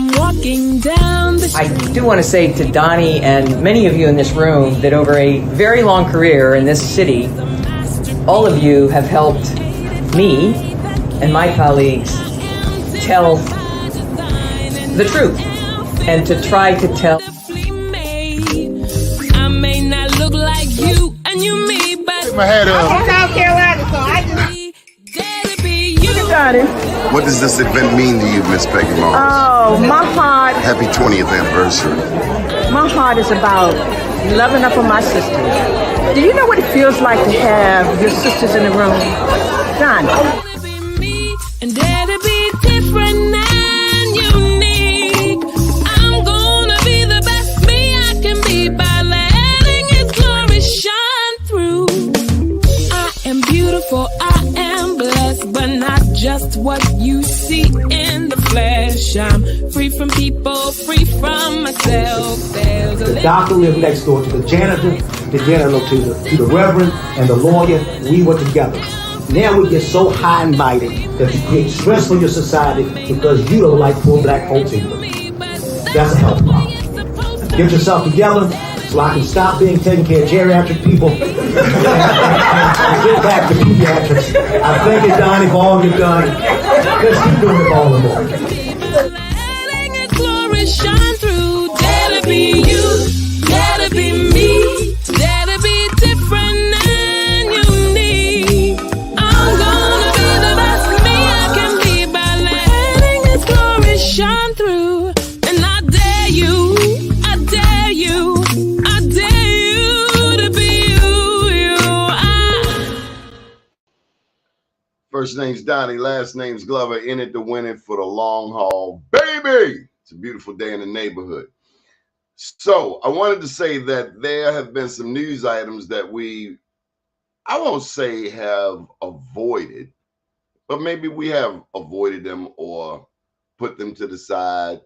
I'm walking down the street. I do want to say to Doni and many of you in this room that over a very long career in this city, all of you have helped me and my colleagues tell the truth and to try to tell. I may not look like you and you me, but my head up. I'm from South Carolina, so I just What does this event mean to you, Miss Peggy Morris? Oh, my heart. Happy 20th anniversary. My heart is about loving up on my sisters. Do you know what it feels like to have your sisters in the room? John. And dare to be different and unique. I'm gonna be the best me I can be by letting His glory shine through. I am beautiful, I am blessed, but not just what you see in the flesh. I'm free from people, free from myself. There's a the doctor lived next door to the janitor, to the reverend, and the lawyer. We were together. Now we get so high and mighty that you create stress for your society because you don't like poor black folks either. That's a health problem. Get yourself together so I can stop being taking care of geriatric people and get back to pediatrics. I thank you, Doni, for all you've done. Let's keep doing it all and more. letting His glory shine through. Dare to be you, dare to be me, dare to be different and unique. I'm gonna be the best me I can be by letting His glory shine through. And I dare you, I dare you, I dare you to be you. First name's Doni, last name's Glover. In it to win it for the long haul, baby. It's a beautiful day in the neighborhood. So I wanted to say that there have been some news items that I won't say have avoided, but maybe we have avoided them or put them to the side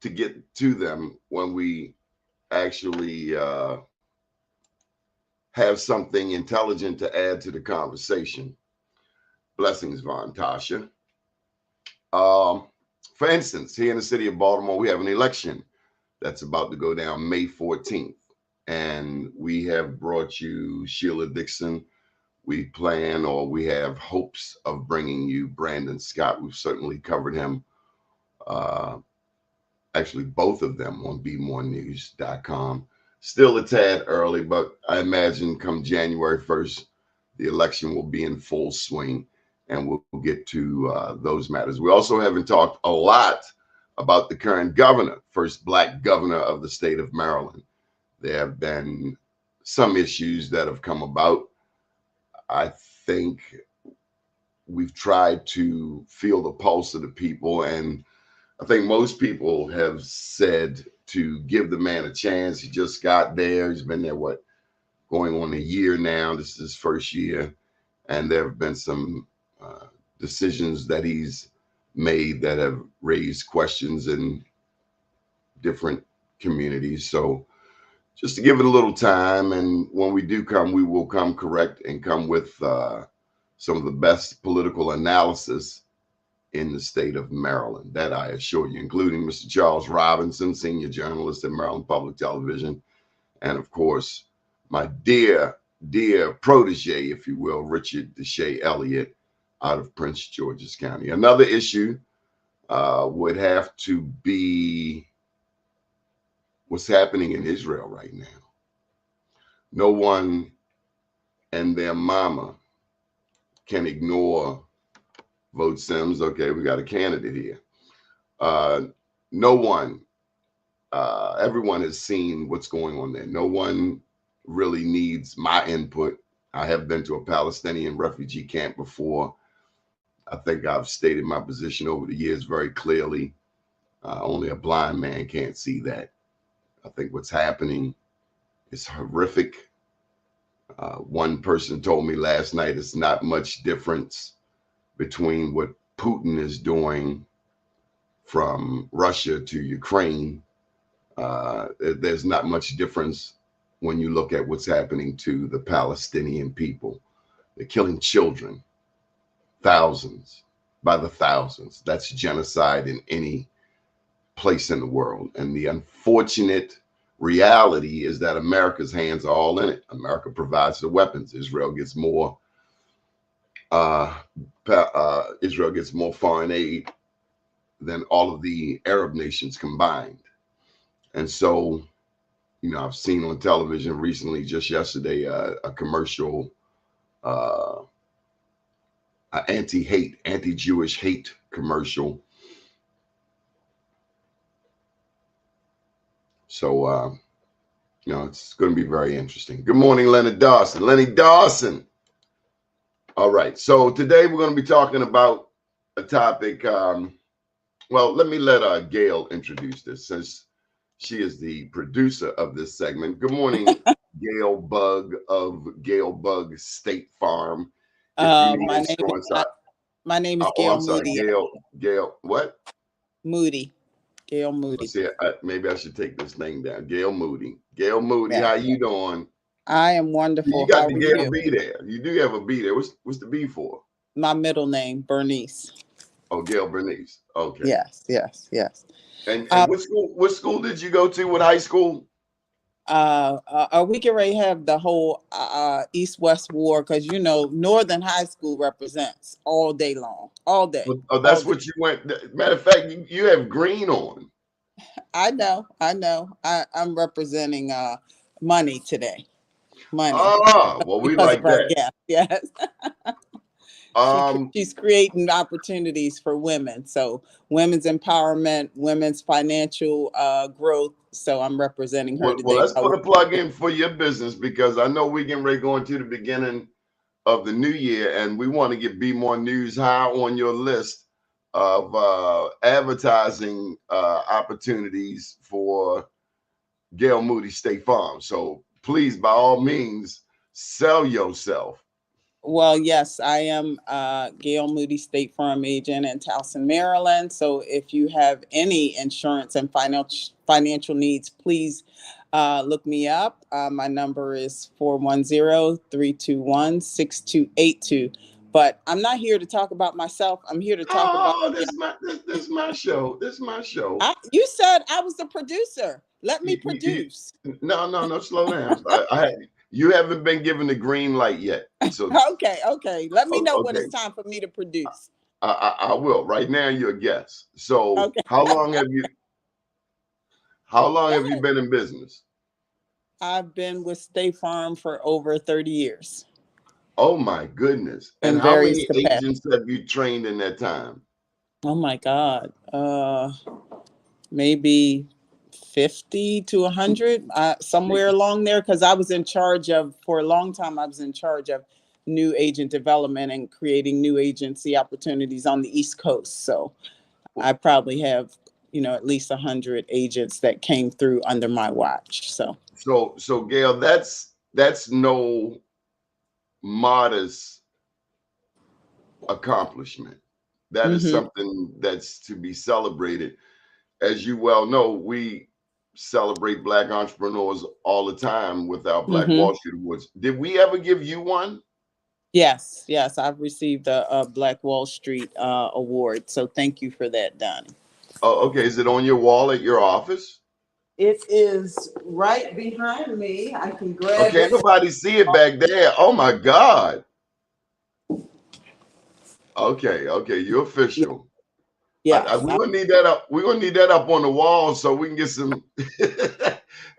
to get to them when we actually have something intelligent to add to the conversation. Blessings, Von Tasha. For instance, here in the city of Baltimore, we have an election that's about to go down May 14th. And we have brought you Sheila Dixon. We plan, or we have hopes of bringing you Brandon Scott. We've certainly covered him. Actually, both of them on bmorenews.com. Still a tad early, but I imagine come January 1st, the election will be in full swing. And we'll get to those matters. We also haven't talked a lot about the current governor, first black governor of the state of Maryland. There have been some issues that have come about. I think we've tried to feel the pulse of the people. And I think most people have said to give the man a chance. He just got there. He's been there, going on a year now. This is his first year. And there have been some decisions that he's made that have raised questions in different communities. So just to give it a little time, and when we do come, we will come correct and come with some of the best political analysis in the state of Maryland, that I assure you, including Mr. Charles Robinson, senior journalist at Maryland Public Television, and of course, my dear protege, if you will, Richard Deshae Elliott, out of Prince George's County. Another issue would have to be what's happening in Israel right now. No one and their mama can ignore Vote Sims. Okay, we got a candidate here. No one, everyone has seen what's going on there. No one really needs my input. I have been to a Palestinian refugee camp before. I think I've stated my position over the years very clearly. Only a blind man can't see that. I think what's happening is horrific. One person told me last night it's not much difference between what Putin is doing from Russia to Ukraine. There's not much difference when you look at what's happening to the Palestinian people. They're killing children, thousands, by the thousands. That's genocide in any place in the world. And the unfortunate reality is that America's hands are all in it. America provides the weapons. Israel gets more foreign aid than all of the Arab nations combined. And so, you know, I've seen on television recently, just yesterday, a commercial, anti-Jewish hate commercial. So, you know, it's going to be very interesting. Good morning, Leonard Dawson. Lenny Dawson. All right. So today we're going to be talking about a topic. Well, let me let Gail introduce this, since she is the producer of this segment. Good morning, Gail Bug of Gail Bug State Farm. My name is Gail I'm sorry, Moody. Gail, what? Moody. Gail Moody. See, maybe I should take this name down. Gail Moody. Gail Moody, Yeah. how you doing? I am wonderful. You got How the are Gail you? B there. You do have a B there. What's the B for? My middle name, Bernice. Oh, Gail Bernice. Okay. Yes. And what school did you go to? What high school? We can already have the whole East-West war, because you know Northern High School represents all day long, all day. Oh, that's what you went. Matter of fact, you have green on. I know. I'm representing money today. Money. Well, we Because like of our that. guest, yes. She's creating opportunities for women. So women's empowerment, women's financial growth. So I'm representing her today. Well, let's put a plug in for your business, because I know we're getting ready going to the beginning of the new year, and we want to get Be More News high on your list of advertising opportunities for Gail Moody State Farm. So please, by all means, sell yourself. Well, yes, I am Gail Moody State Farm agent in Towson, Maryland. So if you have any insurance and financial needs, please look me up. My number is 410-321-6282. But I'm not here to talk about myself. I'm here to talk about. This is my show. This is my show. You said I was the producer. Let me produce. No. Slow down. You haven't been given the green light yet. So Okay. Let me know when it's time for me to produce. I will. Right now, you're a guest. So Okay. how long have you been in business? I've been with State Farm for over 30 years. Oh my goodness. And how many agents have you trained in that time? Oh my God. Maybe 50 to 100, somewhere along there, because I was in charge of, for a long time, I was in charge of new agent development and creating new agency opportunities on the East Coast. So I probably have, at least 100 agents that came through under my watch. So Gail, that's no modest accomplishment. That is something that's to be celebrated. As you well know, we celebrate Black entrepreneurs all the time with our Black Wall Street Awards. Did we ever give you one? Yes, I've received a Black Wall Street award. So thank you for that, Doni. Oh, okay. Is it on your wall at your office? It is right behind me. I can grab it. Nobody see it back there. Oh my God. Okay. You're official. Yeah, we're gonna need that up. We're gonna need that up on the wall so we can get some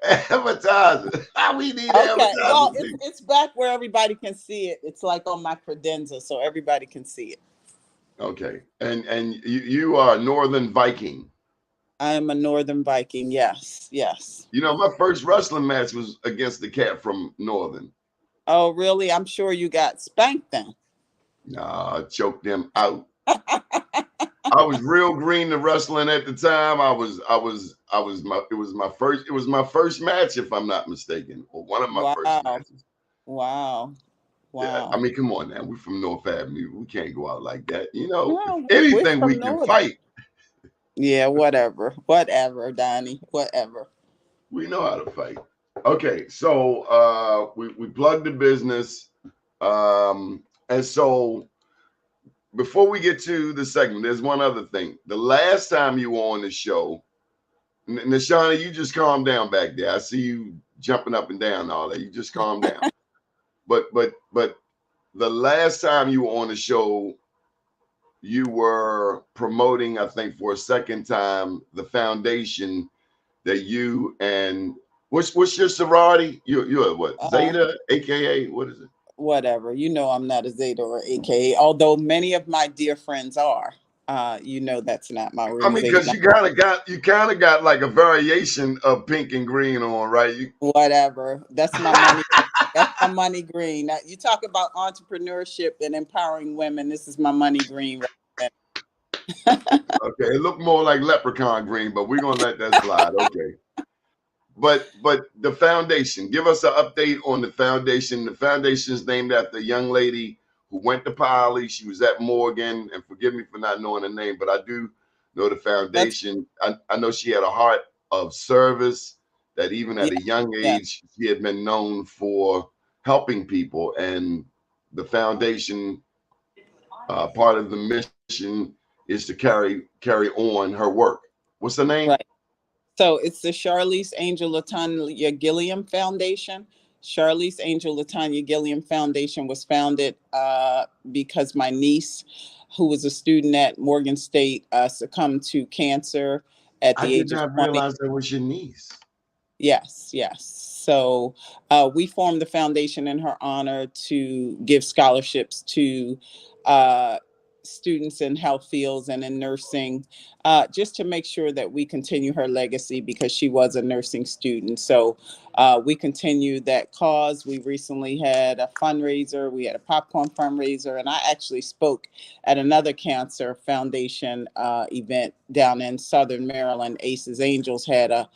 advertising. We need advertising. Well, it's back where everybody can see it. It's like on my credenza, so everybody can see it. Okay, and you are a Northern Viking. I am a Northern Viking. Yes. My first wrestling match was against the cat from Northern. Oh, really? I'm sure you got spanked then. Nah, I choked them out. I was real green to wrestling at the time. It was my first match, if I'm not mistaken, or one of my first matches. Wow. Yeah, I mean, come on now. We're from North Avenue. We can't go out like that. Anything we can fight. Yeah, whatever, Doni, whatever. We know how to fight. Okay, so we plugged the business, and so before we get to the segment, there's one other thing. The last time you were on the show, Shawnie, you just calm down back there. I see you jumping up and down and all that. You just calm down. But the last time you were on the show, you were promoting, I think, for a second time, the foundation that you and what's your sorority? You're what? Zeta, aka what is it? Whatever. You know, I'm not a Zeta or AKA, although many of my dear friends are. You know, that's not my I mean, organization. because you kind of got like a variation of pink and green on, right? Whatever. That's my money. That's my money green. Now, you talk about entrepreneurship and empowering women. This is my money green. Right. Okay, it looked more like leprechaun green, but we're gonna let that slide. Okay. But the foundation, give us an update on the foundation. The foundation is named after a young lady who went to Poly. She was at Morgan, and forgive me for not knowing her name, but I do know the foundation. I know she had a heart of service, that even at a young age, she had been known for helping people. And the foundation, part of the mission is to carry on her work. What's the name? Right. So it's the Charlize Angel LaTanya Gilliam Foundation. Charlize Angel LaTanya Gilliam Foundation was founded because my niece, who was a student at Morgan State, succumbed to cancer at the age of 20. I did not realize that was your niece. Yes. So we formed the foundation in her honor to give scholarships to students in health fields and in nursing, just to make sure that we continue her legacy, because she was a nursing student. So we continue that cause. We recently had a fundraiser. We had a popcorn fundraiser, and I actually spoke at another cancer foundation event down in Southern Maryland. Aces Angels had a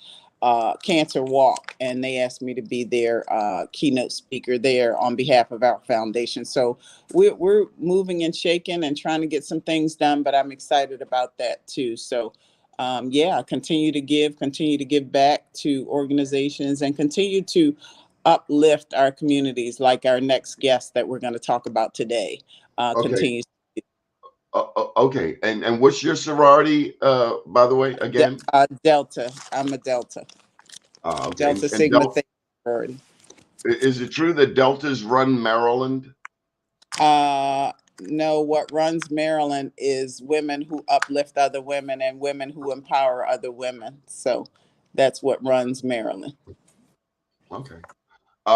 cancer walk, and they asked me to be their keynote speaker there on behalf of our foundation. So we're moving and shaking and trying to get some things done, but I'm excited about that too. So continue to give back to organizations, and continue to uplift our communities, like our next guest that we're going to talk about today. Continues. Okay, and what's your sorority, by the way, again? Delta. I'm a Delta. Okay. Delta Sigma Theta sorority. Is it true that Deltas run Maryland? No, what runs Maryland is women who uplift other women and women who empower other women. So that's what runs Maryland. Okay.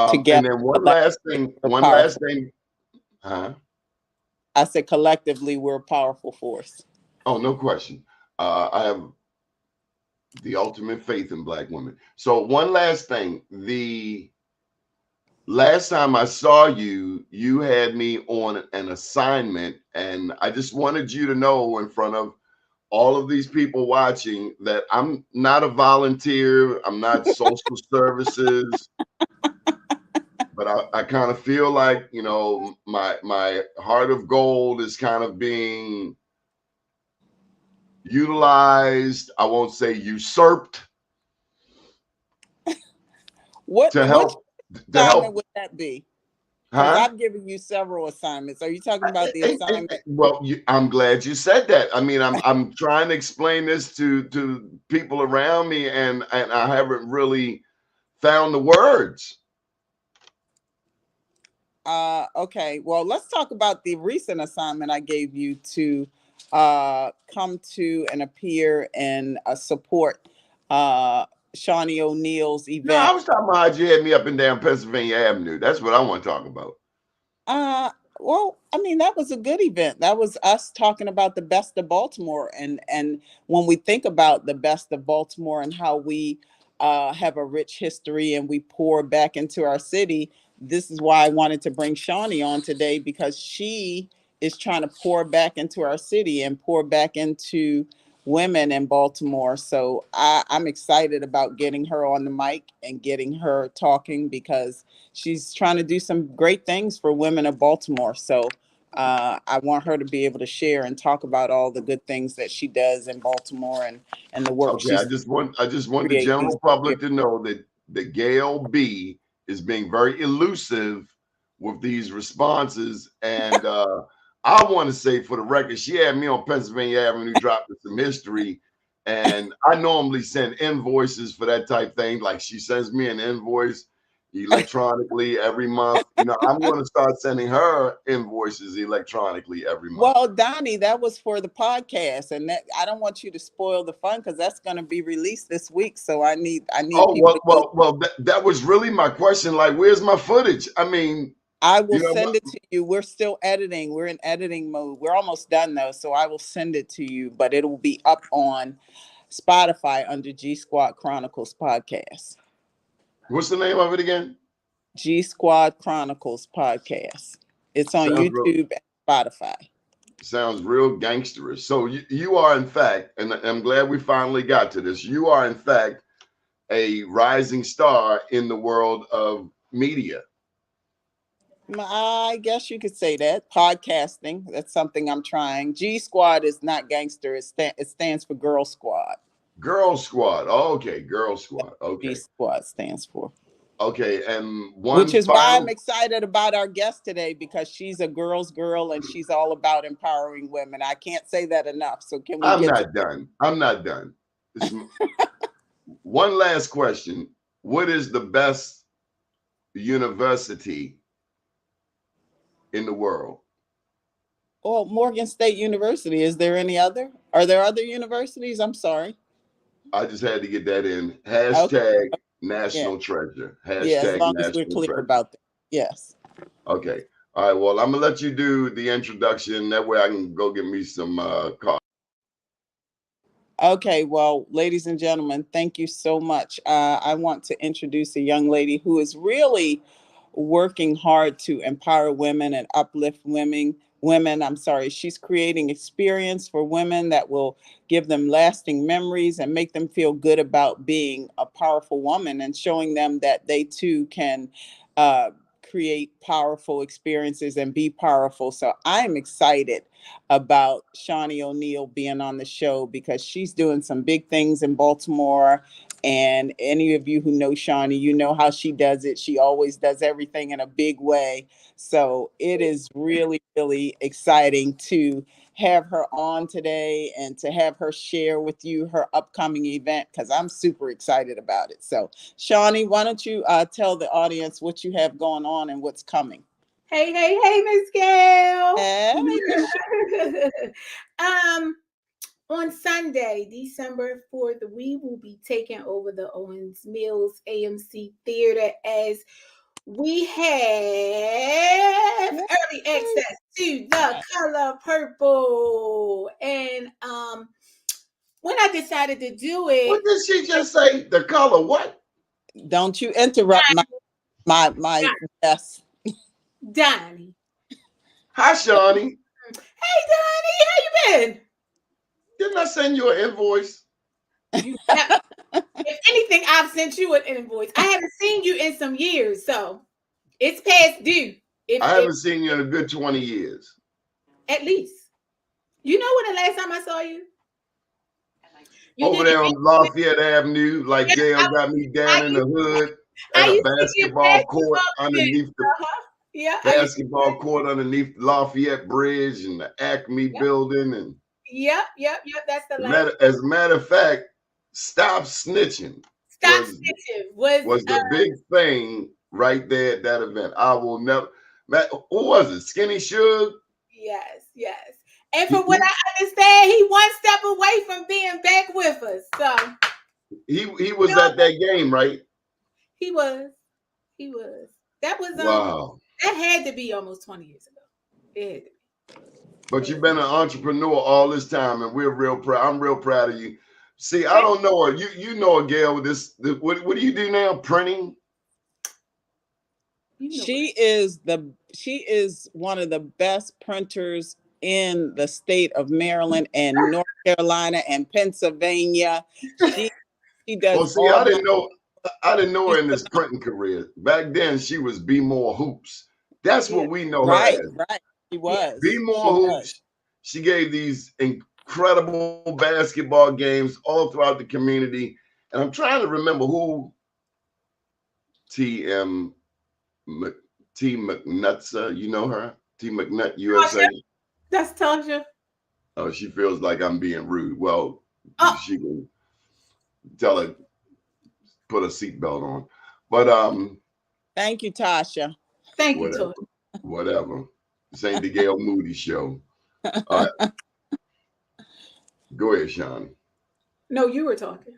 Together, and then one last thing. Huh? I said collectively, we're a powerful force. Oh, no question. I have the ultimate faith in Black women. So one last thing. The last time I saw you, you had me on an assignment, and I just wanted you to know in front of all of these people watching that I'm not a volunteer. I'm not social services. But I kind of feel like, you know, my heart of gold is kind of being utilized. I won't say usurped. What assignment would that be? Because I've given you several assignments. Are you talking about the assignment? Well, I'm glad you said that. I mean, I'm trying to explain this to people around me, and I haven't really found the words. Okay, well, let's talk about the recent assignment I gave you to come to and appear and support Shawnie O'Neal's event. No, I was talking about how you had me up and down Pennsylvania Avenue. That's what I want to talk about. Well, I mean, that was a good event. That was us talking about the best of Baltimore. And when we think about the best of Baltimore and how we have a rich history and we pour back into our city, this is why I wanted to bring Shawnie on today, because she is trying to pour back into our city and pour back into women in Baltimore. So I'm excited about getting her on the mic and getting her talking, because she's trying to do some great things for women of Baltimore. So I want her to be able to share and talk about all the good things that she does in Baltimore and the work. Okay, I just want the general public to know that Gail B is being very elusive with these responses, and I want to say, for the record, she had me on Pennsylvania Avenue dropping some history And I normally send invoices for that type thing. Like she sends me an invoice electronically every month. You know, I'm going to start sending her invoices electronically every month. Well, Donnie, that was for the podcast, and that I don't want you to spoil the fun because that's going to be released this week. So I need Oh, people to go. well, that was really my question. Like, where's my footage? I mean, I will you know send what? it to you. We're still editing. We're in editing mode. We're almost done though, so I will send it to you. But it will be up on Spotify under G Squad Chronicles podcast. What's the name of it again? G Squad Chronicles podcast. It's on YouTube and Spotify. Sounds real gangsterish. So you are in fact, and I'm glad we finally got to this. You are in fact a rising star in the world of media. I guess you could say that. Podcasting. That's something I'm trying. G Squad is not gangster. It stands for Girl Squad. Girl Squad. Oh, okay, Girl Squad. Okay. G Squad stands for. Okay, and Which is why I'm excited about our guest today, because she's a girl's girl and she's all about empowering women. I can't say that enough. So can we I'm not done. One last question. What is the best university in the world? Oh, Morgan State University. Is there any other? Are there other universities? I'm sorry. I just had to get that in. Hashtag national treasure. Hashtag as long as we're clear about that. Yes. Okay. All right. Well, I'm gonna let you do the introduction. That way I can go get me some coffee. Okay, well, ladies and gentlemen, thank you so much. I want to introduce a young lady who is really working hard to empower women and uplift women. She's creating experience for women that will give them lasting memories and make them feel good about being a powerful woman, and showing them that they too can create powerful experiences and be powerful. So I'm excited about Shawnie O'Neal being on the show, because she's doing some big things in Baltimore. And any of you who know Shawnie, you know how she does it. She always does everything in a big way. So it is really, really exciting to have her on today and to have her share with you her upcoming event, because I'm super excited about it. So Shawnie, why don't you tell the audience what you have going on and what's coming? Hey, Miss Gail. Hey. On Sunday, December 4th, we will be taking over the Owens Mills AMC Theater, as we have early access to The Color Purple. And when I decided to do it, what did she just say? The color what? Don't you interrupt my yes. Donnie. Hi, Shawnie. Hey, Donnie, how you been? Didn't I send you an invoice? If anything, I've sent you an invoice. I haven't seen you in some years, so it's past due. I haven't seen you in a good 20 years. At least. You know when the last time I saw you? Over there on Lafayette Avenue, like Gail got me down in the hood at a basketball court underneath the basketball court underneath Lafayette Bridge and the Acme building. And Yep. That's the last. as a matter of fact, Stop Snitching. Was the big thing right there at that event. I will never. Who was it? Skinny Suge? Yes. And from what I understand, he one step away from being back with us. So he was at that game, right? He was. That was wow. That had to be almost 20 years ago. It had to be. But you've been an entrepreneur all this time, and we're real proud. I'm real proud of you. See, I don't know her. You know her, Gail. With this, what do you do now? Printing. She is one of the best printers in the state of Maryland and North Carolina and Pennsylvania. She does. Well, see, I didn't know her in this printing career. Back then, she was Be More Hoops. That's what we know her as. Right. She was. Be More Hoops. She gave these incredible basketball games all throughout the community. And I'm trying to remember who T McNutsa, you know her? T McNut USA. That's Tasha. Oh, she feels like I'm being rude. Well, Oh. She can tell her put a seatbelt on. But Thank you, Tasha. Thank you, whatever, Toy. whatever. This ain't the Gail Moody show. All right. Go ahead, Sean. No, you were talking.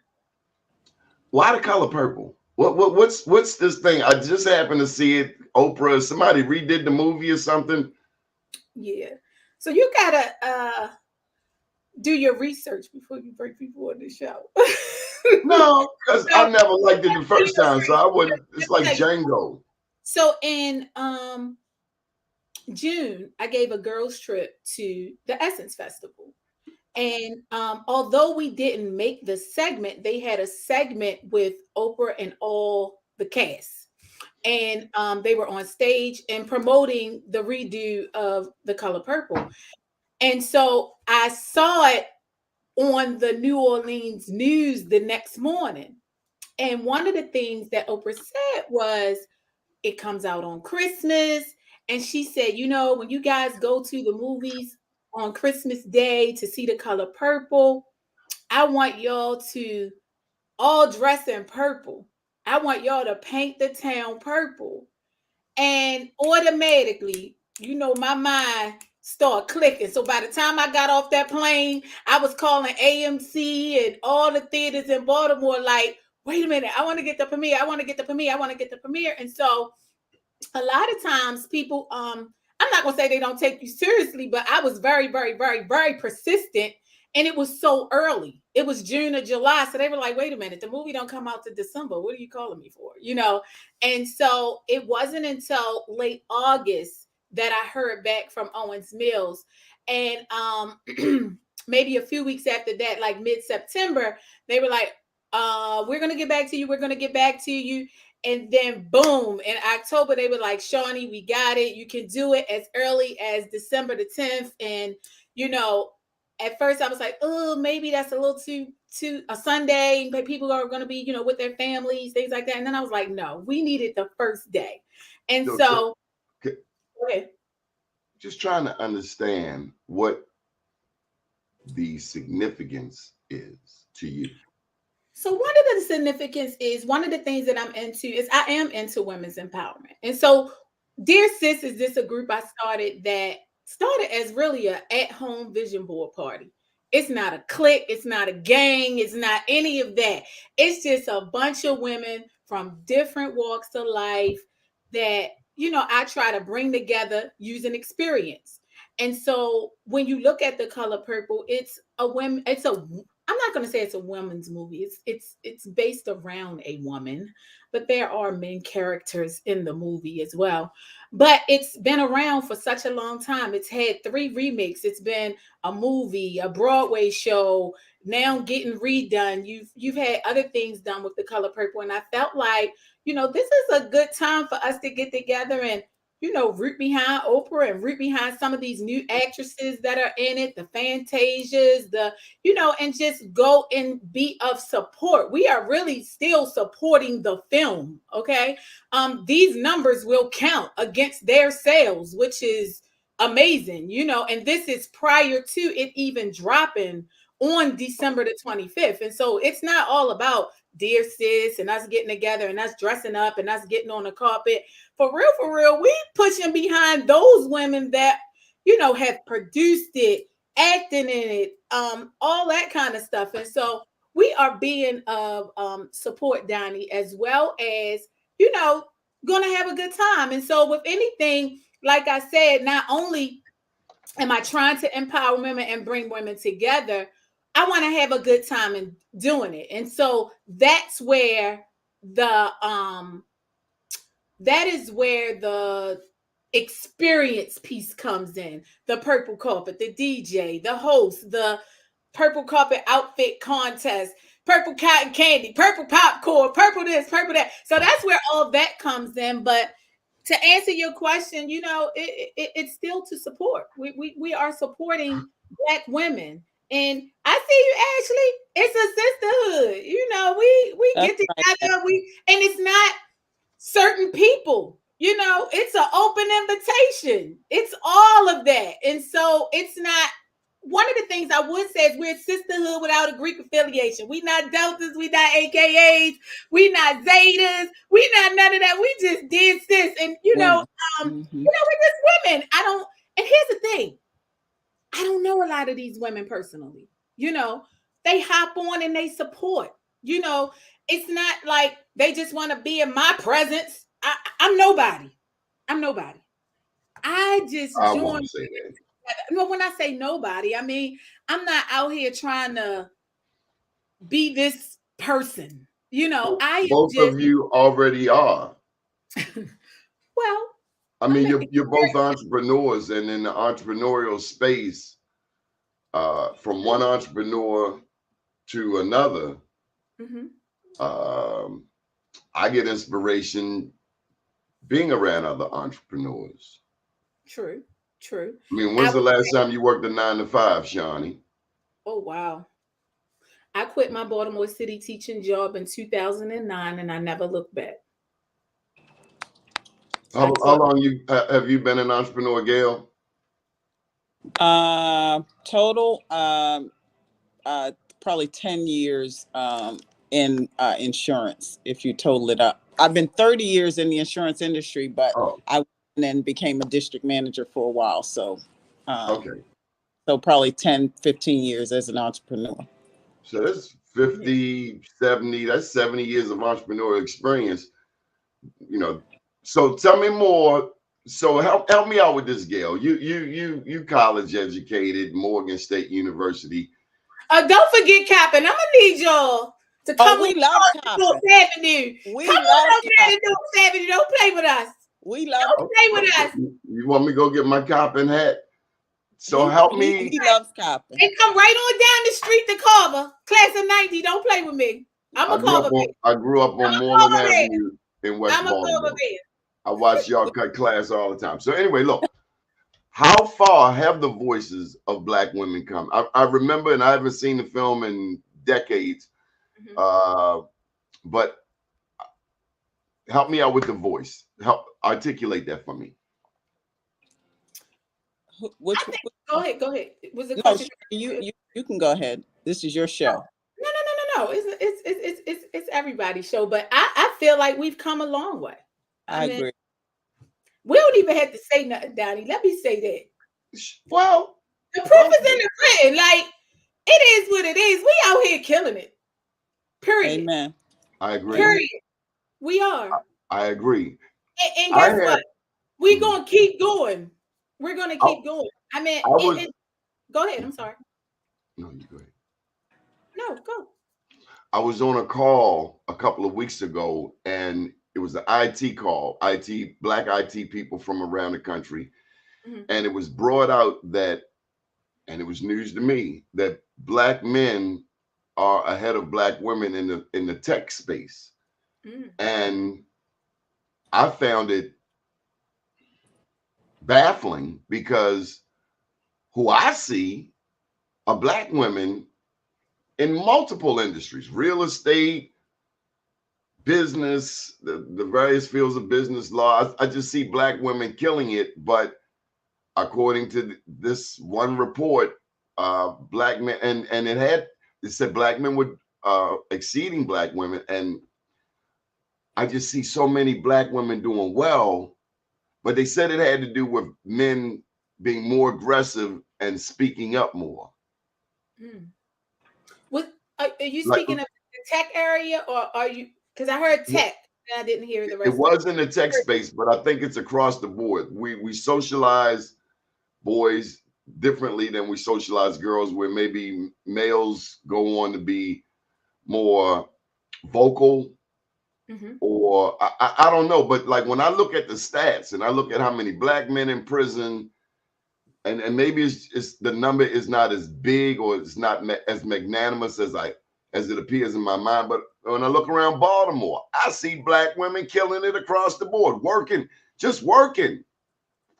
Why the color purple? What's this thing? I just happened to see it. Oprah, somebody redid the movie or something. Yeah. So you gotta do your research before you bring people on the show. No, because I never liked it the first time, so I wouldn't. It's like Django. So in June, I gave a girls' trip to the Essence Festival. And although we didn't make the segment, they had a segment with Oprah and all the cast. And they were on stage and promoting the redo of The Color Purple. And so I saw it on the New Orleans news the next morning. And one of the things that Oprah said was, it comes out on Christmas. And she said, you know, when you guys go to the movies on Christmas Day to see The Color Purple, I want y'all to all dress in purple. I want y'all to paint the town purple. And automatically, you know, my mind started clicking. So by the time I got off that plane, I was calling AMC and all the theaters in Baltimore like, wait a minute, I want to get the premiere. I want to get the premiere. I want to get the premiere. And so a lot of times people, I'm not going to say they don't take you seriously, but I was very, very, very, very persistent. And it was so early. It was June or July. So they were like, wait a minute, the movie don't come out to December. What are you calling me for? You know? And so it wasn't until late August that I heard back from Owens Mills. And maybe a few weeks after that, like mid-September, they were like, we're going to get back to you. We're going to get back to you. And then boom, in October, they were like, Shawnie, we got it. You can do it as early as December the 10th. And, you know, at first I was like, oh, maybe that's a little too a Sunday, but people are going to be, you know, with their families, things like that. And then I was like, no, we need it the first day. And so go ahead. Just trying to understand what the significance is to you. So one of the significance is, one of the things that I'm into is I am into women's empowerment. And so Dear Sis is just a group I started as really a at-home vision board party. It's not a clique, it's not a gang, it's not any of that. It's just a bunch of women from different walks of life that, you know, I try to bring together using experience. And so when you look at The Color Purple, I'm not going to say it's a woman's movie. It's based around a woman, but there are main characters in the movie as well. But it's been around for such a long time. It's had 3 remakes. It's been a movie, a Broadway show, now getting redone. You've had other things done with The Color Purple, and I felt like, you know, this is a good time for us to get together and, you know, root behind Oprah and root behind some of these new actresses that are in it, the Fantasias, and just go and be of support. We are really still supporting the film, okay? These numbers will count against their sales, which is amazing, you know, and this is prior to it even dropping on December the 25th. And so it's not all about Dear Sis and us getting together and us dressing up and us getting on the carpet. For real, we pushing behind those women that, you know, have produced it, acting in it, all that kind of stuff. And so we are being of support, Doni, as well as, you know, gonna have a good time. And so with anything, like I said, not only am I trying to empower women and bring women together, I want to have a good time in doing it. And so that's where the experience piece comes in. The purple carpet, the DJ, the host, the purple carpet outfit contest, purple cotton candy, purple popcorn, purple this, purple that. So that's where all that comes in. But to answer your question, you know, it's still to support. We are supporting Black women. And I see you, Ashley. It's a sisterhood. You know, we get together. And it's not certain people. You know, it's an open invitation. It's all of that. And so it's not, one of the things I would say is we're a sisterhood without a Greek affiliation. We not Deltas, we not AKAs, we not Zetas, we not none of that. We just did sis, and we're just women. And here's the thing, I don't know a lot of these women personally. They hop on and they support. It's not like they just want to be in my presence. I'm nobody. I won't say that. No, when I say nobody, I mean I'm not out here trying to be this person. Both of you already are. Well, I mean, you're both entrepreneurs, and in the entrepreneurial space, from one entrepreneur to another, I get inspiration being around other entrepreneurs. True. I mean, when's the last time you worked a 9 to 5, Shawnie? Oh, wow. I quit my Baltimore City teaching job in 2009, and I never looked back. How long have you been an entrepreneur, Gail? Total, probably 10 years in insurance, if you total it up. I've been 30 years in the insurance industry, but I then became a district manager for a while. So, okay. So probably 10, 15 years as an entrepreneur. So that's 50, 70, that's 70 years of entrepreneurial experience. So tell me more. So help me out with this, Gail. You college educated, Morgan State University. Don't forget Captain. I'm gonna need y'all to come. We love Captain. Avenue. We come love on Captain. Avenue. Don't play with us. We love. Don't play with us. You want me to go get my Coppin hat? So help me. He loves Coppin. And come right on down the street to Carver. Class of 90. Don't play with me. I'm a Carver. I grew up on Moreland Avenue in West Baltimore. I watch y'all cut class all the time. So anyway, look, how far have the voices of Black women come? I remember, and I haven't seen the film in decades, but help me out with the voice. Help articulate that for me. Go ahead. Was the question? You can go ahead. This is your show. No. It's everybody's show, but I feel like we've come a long way. I agree. We don't even have to say nothing, Doni. Let me say that. Well, the proof is in the pudding. Like, it is what it is. We out here killing it. Period. Amen. I agree. Period. We are. I agree. And guess what? We're gonna keep going. We're gonna keep going. I mean, go ahead. I'm sorry. No, you go ahead. No, go. I was on a call a couple of weeks ago, and it was an IT call, Black IT people from around the country. And it was brought out that, and it was news to me, that Black men are ahead of Black women in the tech space. And I found it baffling because who I see are Black women in multiple industries, real estate, business, the various fields of business law. I just see Black women killing it. But according to this one report, Black men, and it said Black men were exceeding Black women. And I just see so many Black women doing well, but they said it had to do with men being more aggressive and speaking up more. Are you speaking of the tech area, or are you? Because I heard tech, and I didn't hear the rest. It was in the tech space, but I think it's across the board. We socialize boys differently than we socialize girls, where maybe males go on to be more vocal, or I don't know. But like when I look at the stats and I look at how many Black men in prison, and maybe it's the number is not as big, or it's not as magnanimous as it appears in my mind. But when I look around Baltimore, I see Black women killing it across the board, just working.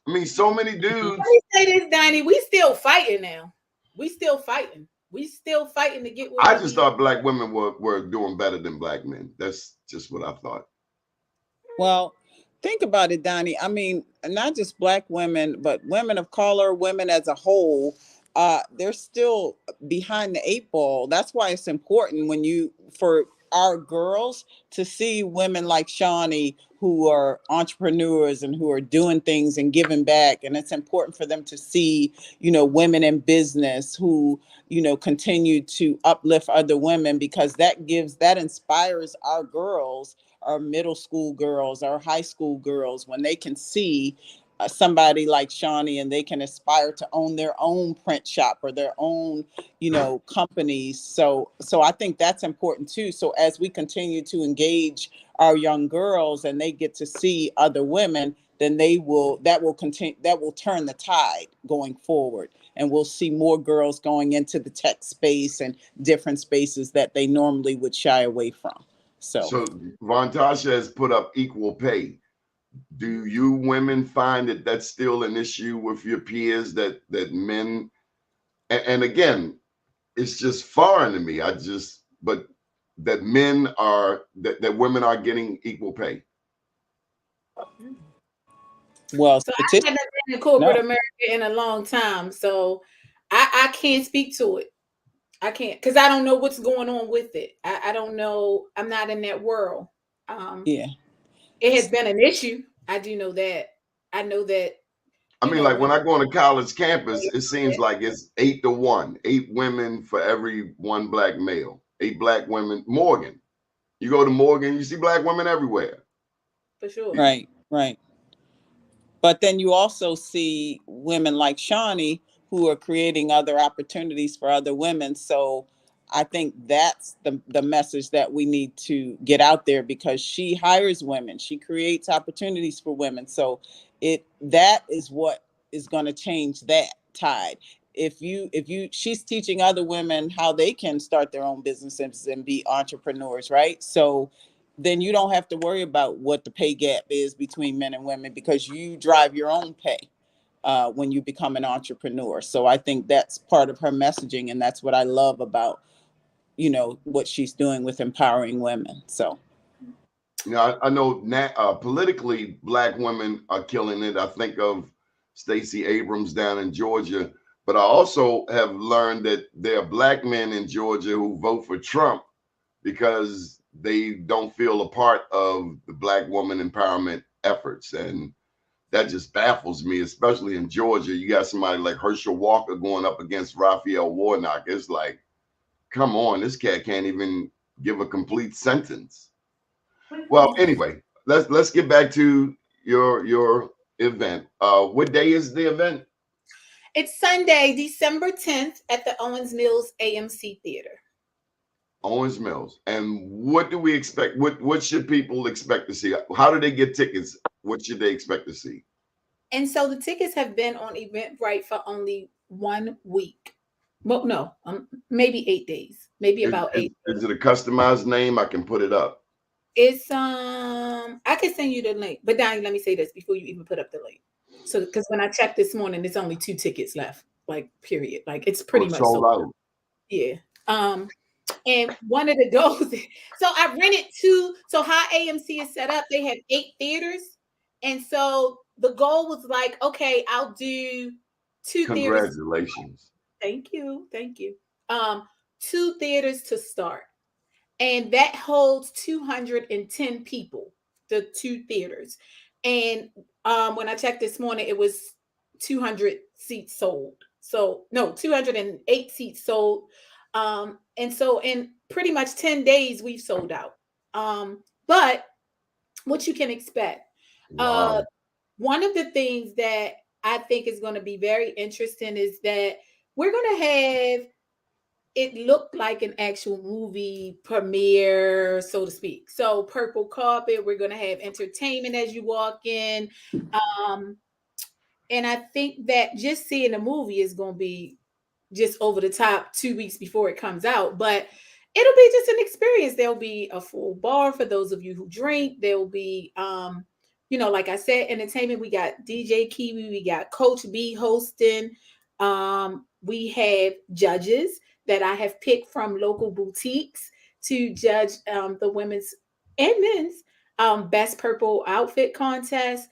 I mean, so many dudes. Let me say this, Doni. We still fighting now. We still fighting to get what I just thought Black women were doing better than Black men. That's just what I thought. Well, think about it, Doni. I mean, not just Black women, but women of color, women as a whole. they're still behind the 8 ball. That's why it's important for our girls to see women like Shawnie who are entrepreneurs and who are doing things and giving back. And it's important for them to see, women in business who, continue to uplift other women, because that inspires our girls, our middle school girls, our high school girls, when they can see somebody like Shawnie and they can aspire to own their own print shop or their own, companies. So I think that's important too. So as we continue to engage our young girls and they get to see other women, then that will turn the tide going forward. And we'll see more girls going into the tech space and different spaces that they normally would shy away from. So Vontasha has put up equal pay. Do you women find that that's still an issue with your peers, that men, and again, it's just foreign to me. But that that women are getting equal pay? Well, so I haven't been in corporate America in a long time, so I can't speak to it. I can't, because I don't know what's going on with it. I don't know. I'm not in that world. Yeah. It has been an issue. I do know that. I know that. I mean, like when I go on a college campus, it seems like it's 8 to 1, 8 women for every 1 black male, 8 black women. Morgan, you go to Morgan, you see black women everywhere. For sure. Right. But then you also see women like Shawnie who are creating other opportunities for other women. So I think that's the message that we need to get out there, because she hires women, she creates opportunities for women. So that is what is going to change that tide. She's teaching other women how they can start their own businesses and be entrepreneurs, right? So then you don't have to worry about what the pay gap is between men and women, because you drive your own pay when you become an entrepreneur. So I think that's part of her messaging, and that's what I love about what she's doing with empowering women. So I know politically black women are killing it. I think of Stacey Abrams down in Georgia, but I also have learned that there are black men in Georgia who vote for Trump because they don't feel a part of the black woman empowerment efforts. And that just baffles me, especially in Georgia. You got somebody like Herschel Walker going up against Raphael Warnock. It's like, come on, this cat can't even give a complete sentence. Well, anyway, let's get back to your event. What day is the event? It's Sunday, December 10th at the Owens Mills AMC Theater. Owens Mills. And what do we expect? What should people expect to see? How do they get tickets? What should they expect to see? And so the tickets have been on Eventbrite for only 1 week. Well, no, maybe 8 days. Maybe about 8 days. Is it a customized name? I can put it up. It's I can send you the link. But Donnie, let me say this before you even put up the link. So because when I checked this morning, there's only 2 tickets left. Like, period. Like, it's pretty much sold out. Yeah. And one of the goals, so I rented 2. So how AMC is set up, they have 8 theaters. And so the goal was like, okay, I'll do 2 theaters. Congratulations. Thank you. 2 theaters to start. And that holds 210 people, the 2 theaters. And when I checked this morning, it was 200 seats sold. So no, 208 seats sold. And so in pretty much 10 days, we've sold out. But what you can expect. Wow. One of the things that I think is going to be very interesting is that we're going to have it look like an actual movie premiere, so to speak. So purple carpet, we're going to have entertainment as you walk in. And I think that just seeing a movie is going to be just over the top 2 weeks before it comes out. But it'll be just an experience. There'll be a full bar for those of you who drink. There'll be, like I said, entertainment. We got DJ Kiwi. We got Coach B hosting. We have judges that I have picked from local boutiques to judge the women's and men's best purple outfit contest.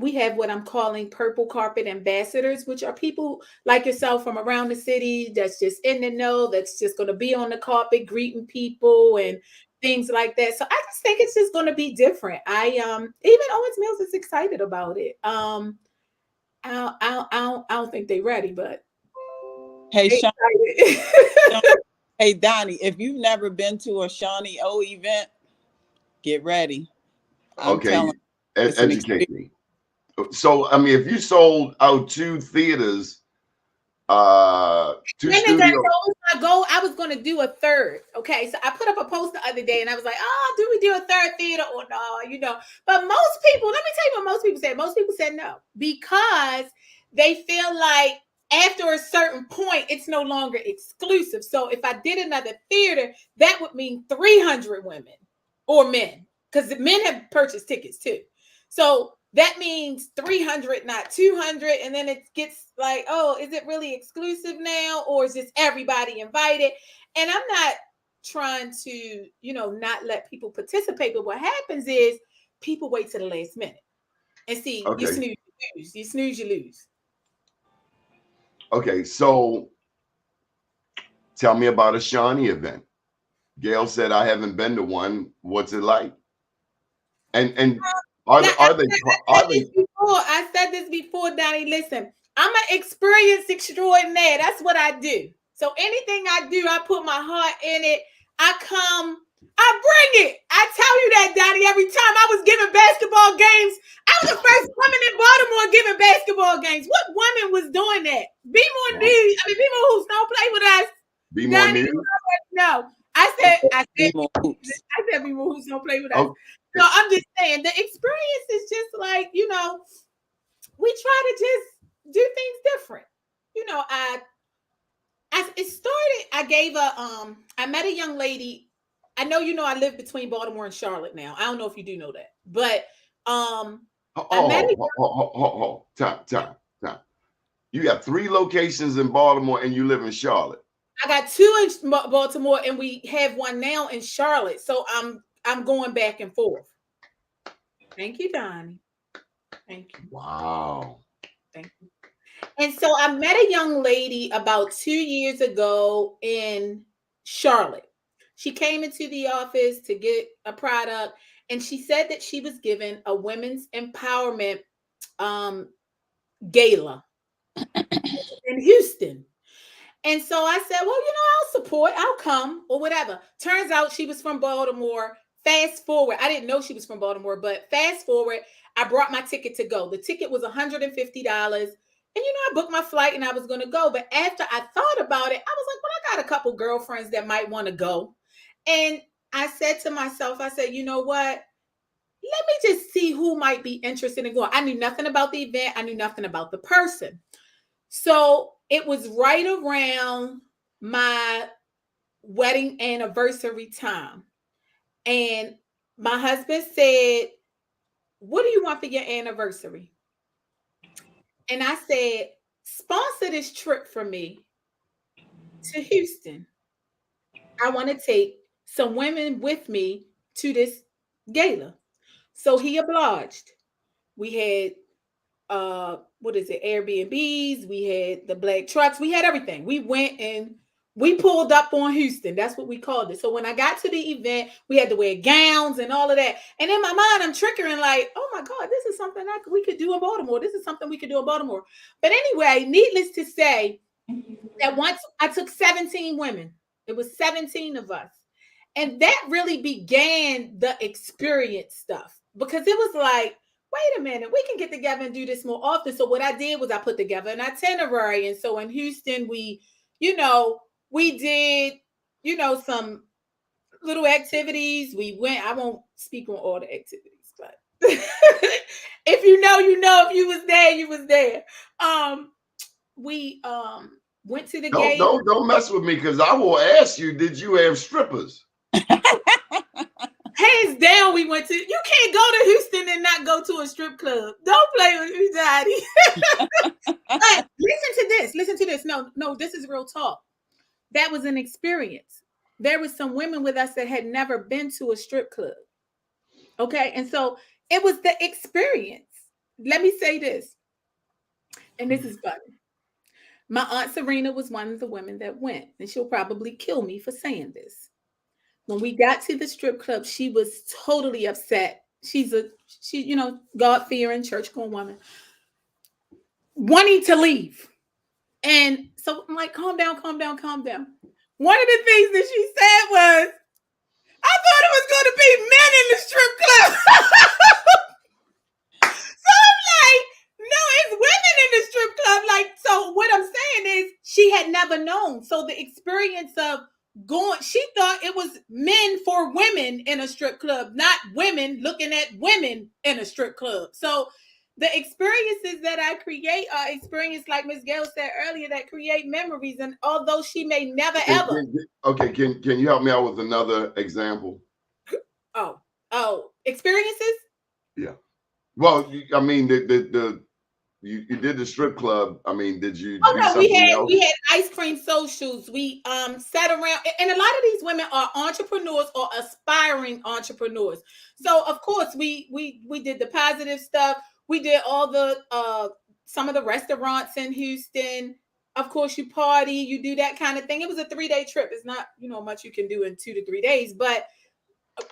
we have what I'm calling purple carpet ambassadors, which are people like yourself from around the city that's just in the know, that's just going to be on the carpet greeting people and things like that. So I just think it's just going to be different. Even Owens Mills is excited about it. I don't think they're ready, but Hey, they Shawnie, hey, Doni, if you've never been to a ShawnieO event, get ready. I'm Okay, telling you, it's an educate me. So, I mean, if you sold out 2 theaters, 2 That's studios. my goal. I was going to do a third. Okay. So I put up a post the other day and I was like, oh, do we do a third theater or no? But most people, let me tell you what most people said. Most people said no, because they feel like after a certain point, it's no longer exclusive. So if I did another theater, that would mean 300 women or men, because men have purchased tickets too. So that means 300, not 200. And then it gets like, oh, is it really exclusive now? Or is just everybody invited? And I'm not trying to, not let people participate. But what happens is people wait to the last minute. And see, Okay. you snooze, you lose. You snooze, you lose. Okay, so tell me about a Shawnie event. Gail said, I haven't been to one. What's it like? And I said this before, Doni. Listen, I'm an experienced extraordinaire. That's what I do. So anything I do, I put my heart in it. I bring it. I tell you that, Doni. Every time I was giving basketball games, I was the first woman in Baltimore giving basketball games. What woman was doing that? Be more news. I mean, people who don't play with us. Be more news. No, I said Be more hoops. I said people who don't play with us. Okay. So I'm just saying the experience is just like, we try to just do things different. It started, I met a young lady. I know, I live between Baltimore and Charlotte now. I don't know if you do know that, but Time. You got 3 locations in Baltimore and you live in Charlotte. I got 2 in Baltimore and we have one now in Charlotte. So I'm going back and forth. Thank you, Doni. Thank you. Wow. Thank you. And so I met a young lady about 2 years ago in Charlotte. She came into the office to get a product, and she said that she was given a women's empowerment gala in Houston. And so I said, well, I'll support, I'll come or whatever. Turns out she was from Baltimore. Fast forward, I didn't know she was from Baltimore, but fast forward, I brought my ticket to go. The ticket was $150. And, I booked my flight and I was going to go. But after I thought about it, I was like, well, I got a couple girlfriends that might want to go. And I said to myself, I said, you know what? Let me just see who might be interested in going. I knew nothing about the event. I knew nothing about the person. So it was right around my wedding anniversary time. And my husband said, what do you want for your anniversary? And I said, sponsor this trip for me to Houston. I want to take some women with me to this gala. So he obliged. We had Airbnbs, we had the black trucks, we had everything. We went and we pulled up on Houston. That's what we called it. So when I got to the event, we had to wear gowns and all of that. And in my mind, I'm triggering like, oh my God, this is something we could do in Baltimore. This is something we could do in Baltimore. But anyway, needless to say, that once I took 17 women, it was 17 of us. And that really began the experience stuff, because it was like, wait a minute, we can get together and do this more often. So what I did was I put together an itinerary. And so in Houston, we did, some little activities. We went, I won't speak on all the activities, but if you know, if you was there, you was there. We went to the gate. Don't mess with me, because I will ask you, did you have strippers? Hands down, we went to. You can't go to Houston and not go to a strip club. Don't play with me, Daddy. But listen to this. No, this is real talk. That was an experience. There were some women with us that had never been to a strip club. Okay, and so it was the experience. let me say this, and this is funny. My aunt Serena was one of the women that went, and she'll probably kill me for saying this. When we got to the strip club, she was totally upset. She, God-fearing, church-going woman, wanting to leave. And so I'm like, calm down, calm down, calm down. One of the things that she said was, I thought it was going to be men in the strip club. So I'm like, no, it's women in the strip club. Like, so what I'm saying is she had never known. So the experience of going, she thought it was men for women in a strip club, not women looking at women in a strip club. So the experiences that I create are experiences, like Ms. Gail said earlier, that create memories. And although she may never ever. Can you help me out with another example? Experiences? Yeah. Well, I mean, you did the strip club. I mean, did you? Oh no, we had ice cream socials. We sat around, and a lot of these women are entrepreneurs or aspiring entrepreneurs. So of course we did the positive stuff. We did all the some of the restaurants in Houston. Of course, you party, you do that kind of thing. It was a 3-day trip. It's not much you can do in 2 to 3 days, but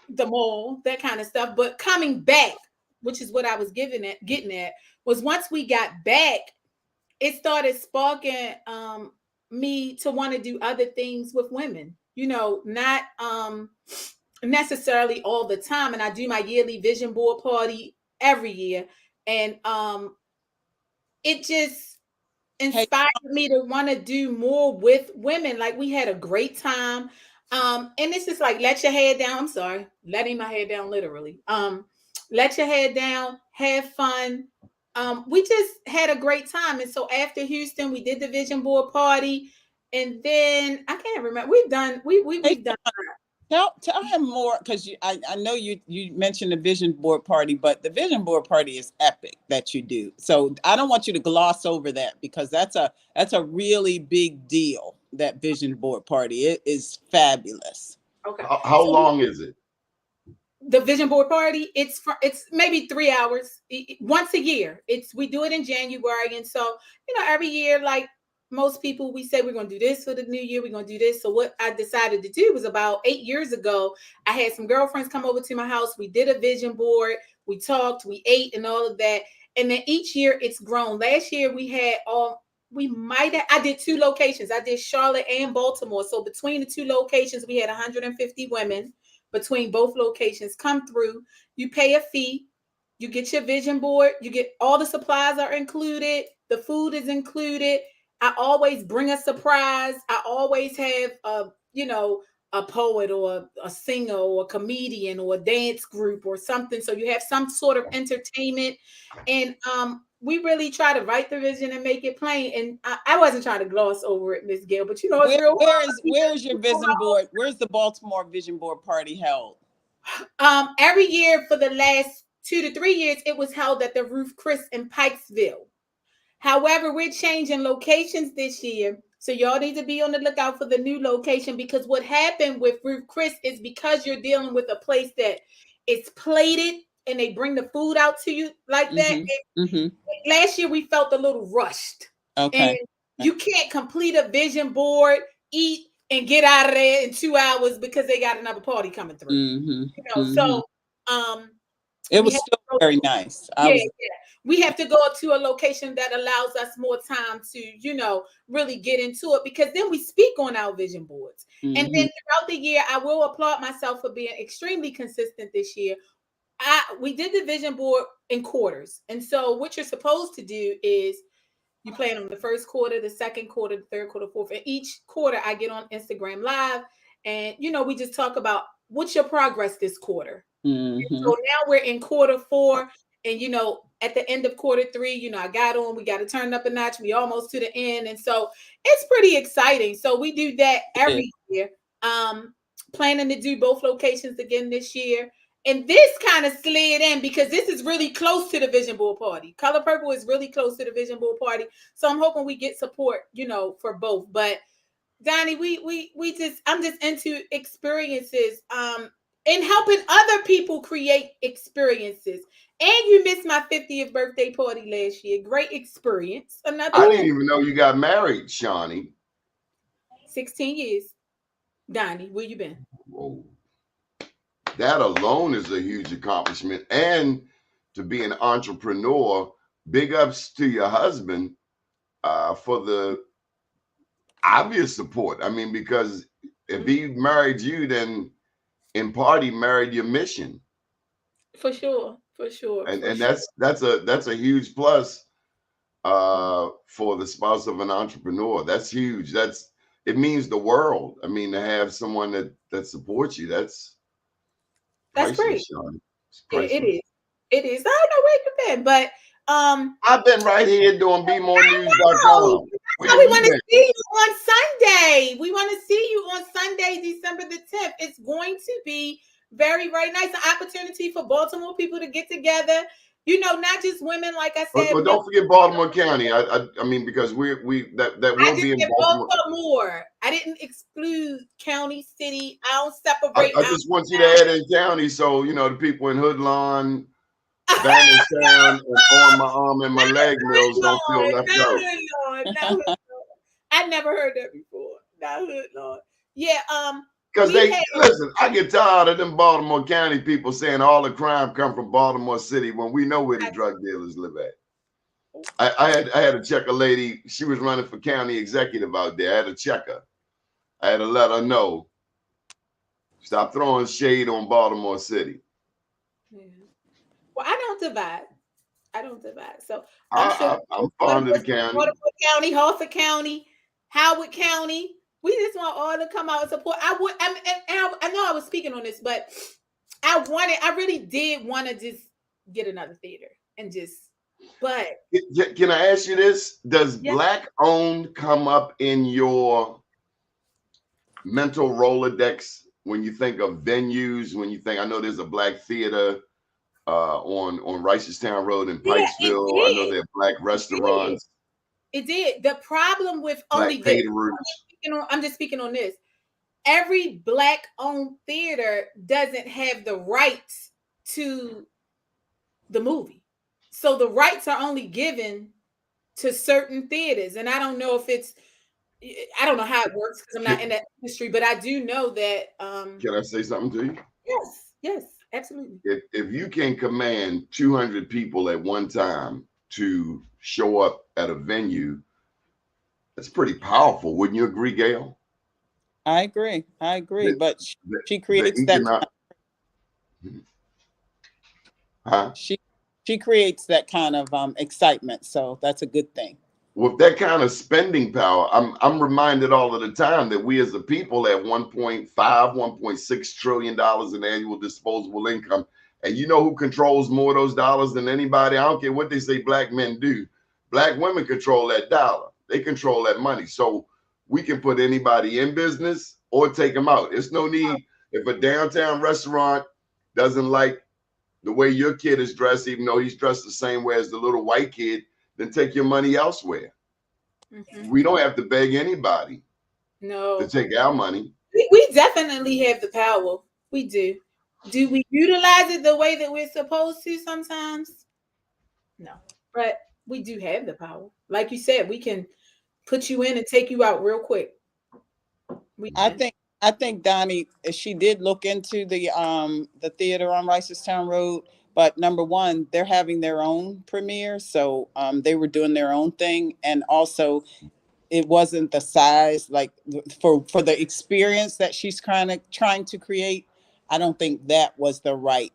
the mall, that kind of stuff. But coming back, which is what I was getting at, was once we got back, it started sparking me to want to do other things with women, not necessarily all the time. And I do my yearly vision board party every year. And it just inspired me to want to do more with women. Like, we had a great time. And it's just like, let your head down. I'm sorry, letting my head down literally. Let your head down, have fun. We just had a great time. And so after Houston, we did the vision board party. And then I can't remember. We've done. Tell him more, because I know you mentioned the vision board party, but the vision board party is epic that you do. So I don't want you to gloss over that, because that's a really big deal. That vision board party, it is fabulous. Okay. How long is it? The vision board party, it's maybe 3 hours once a year. We do it in January, and so every year, like most people, we say we're going to do this for the new year. We're going to do this. So what I decided to do was, about 8 years ago, I had some girlfriends come over to my house. We did a vision board. We talked, we ate, and all of that. And then each year it's grown. Last year I did 2 locations. I did Charlotte and Baltimore. So between the 2 locations, we had 150 women between both locations come through. You pay a fee. You get your vision board. You get all the supplies are included. The food is included. I always bring a surprise. I always have a poet or a singer or a comedian or a dance group or something. So you have some sort of entertainment. And we really try to write the vision and make it plain. And I wasn't trying to gloss over it, Miss Gail, but it's real. Where's your vision board? Where's the Baltimore vision board party held? Every year for the last 2 to 3 years, it was held at the Ruth Chris in Pikesville. However, we're changing locations this year. So y'all need to be on the lookout for the new location, because what happened with Ruth Chris is, because you're dealing with a place that it's plated and they bring the food out to you like that. Last year we felt a little rushed. Okay. And you can't complete a vision board, eat, and get out of there in 2 hours because they got another party coming through. So it was still very nice. We have to go to a location that allows us more time to, really get into it, because then we speak on our vision boards. And then throughout the year, I will applaud myself for being extremely consistent this year. We did the vision board in quarters. And so what you're supposed to do is you plan on the first quarter, the second quarter, the third quarter, fourth. And each quarter I get on Instagram Live, and, we just talk about what's your progress this quarter. So now we're in quarter 4, and, at the end of quarter 3, I got on, we got to turn up a notch. We almost to the end. And so it's pretty exciting. So we do that every year. Planning to do both locations again this year. And this kind of slid in because this is really close to the vision board party. Color Purple is really close to the vision board party. So I'm hoping we get support, for both. But Doni, I'm just into experiences. and helping other people create experiences. And you missed my 50th birthday party last year. Great experience. Another I didn't even know you got married, Shawnie. 16 years. Doni, where you been? Whoa. That alone is a huge accomplishment. And to be an entrepreneur, big ups to your husband for the obvious support. I mean, because if he married you, then in part he married your mission. For sure. And that's a huge plus for the spouse of an entrepreneur. That's huge. It means the world. I mean, to have someone that supports you, that's great. Shawnie. It is. It is. I don't know where you've been, but I've been right here doing BeMoreNews.com. So we want to see you on Sunday. We want to see you on Sunday, December the 10th. It's going to be very, very nice. An opportunity for Baltimore people to get together. You know, not just women, like I said. But don't forget Baltimore County. I mean, because that will be in Baltimore. I didn't exclude county, city. I don't separate. I just want you to add in county, so you know the people in Hoodlawn, Bannerstown, and on my arm and my leg mills don't feel left out. I never heard that before. Not Hoodlawn. Yeah. Because listen, I get tired of them Baltimore County people saying all the crime come from Baltimore City when we know where the drug dealers live at. I had to check a lady. She was running for county executive out there. I had to check her. I had to let her know. Stop throwing shade on Baltimore City. Yeah. Well, I don't divide. So I'm fond of the county. Baltimore County, Harford County, Howard County. We just want all to come out and support. I know I was speaking on this, but I really did want to just get another theater and but can I ask you this? Does Black owned come up in your mental Rolodex when you think of venues, when you think, I know there's a Black theater on Reisterstown Road in Pikesville. I know there are Black restaurants. It did. The problem with Black only this, I'm just speaking on this. Every Black owned theater doesn't have the rights to the movie. So the rights are only given to certain theaters. And I don't know how it works because I'm not in that industry, but I do know that. Can I say something to you? Yes, absolutely. If you can command 200 people at one time to show up at a venue, that's pretty powerful. Wouldn't you agree, Gail? I agree. But she creates that. She creates that kind of excitement. So that's a good thing. With that kind of spending power, I'm reminded all of the time that we as a people have $1.6 trillion in annual disposable income. And you know who controls more of those dollars than anybody? I don't care what they say Black men do. Black women control that dollar. They control that money. So we can put anybody in business or take them out. It's no need. If a downtown restaurant doesn't like the way your kid is dressed, even though he's dressed the same way as the little white kid, then take your money elsewhere. Mm-hmm. We don't have to beg anybody to take our money. We definitely have the power. We do. Do we utilize it the way that we're supposed to sometimes? No. But we do have the power. Like you said, we can put you in and take you out real quick. I think Doni, she did look into the theater on Reisterstown Road, but number one, they're having their own premiere, so they were doing their own thing, and also it wasn't the size like for the experience that she's kind of trying to create. I don't think that was the right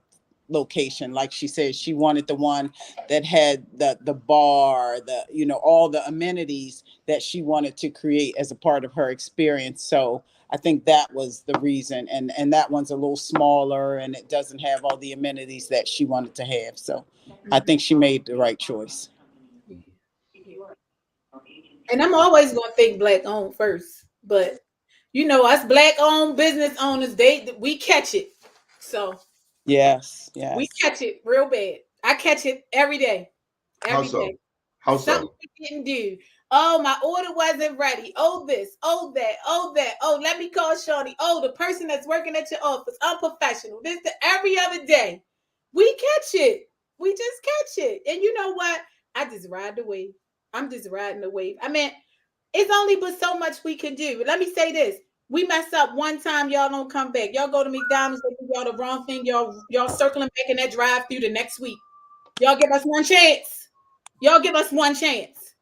location. Like she said, she wanted the one that had the bar, all the amenities that she wanted to create as a part of her experience. So I think that was the reason. And that one's a little smaller and it doesn't have all the amenities that she wanted to have. So I think she made the right choice. And I'm always going to think Black owned first, but us Black owned business owners, we catch it. So yes, we catch it real bad. I catch it every day. Every day. How so? Something we didn't do. Oh, my order wasn't ready. Oh, this, oh, that, oh, that. Oh, let me call Shawnie. Oh, the person that's working at your office, unprofessional. This, every other day. We catch it. We just catch it. And you know what? I just ride the wave. I'm just riding the wave. I mean, it's only but so much we can do. But let me say this. We mess up one time, y'all don't come back. Y'all go to McDonald's, they do y'all the wrong thing. Y'all circling back in that drive-through the next week. Y'all give us one chance. Y'all give us one chance.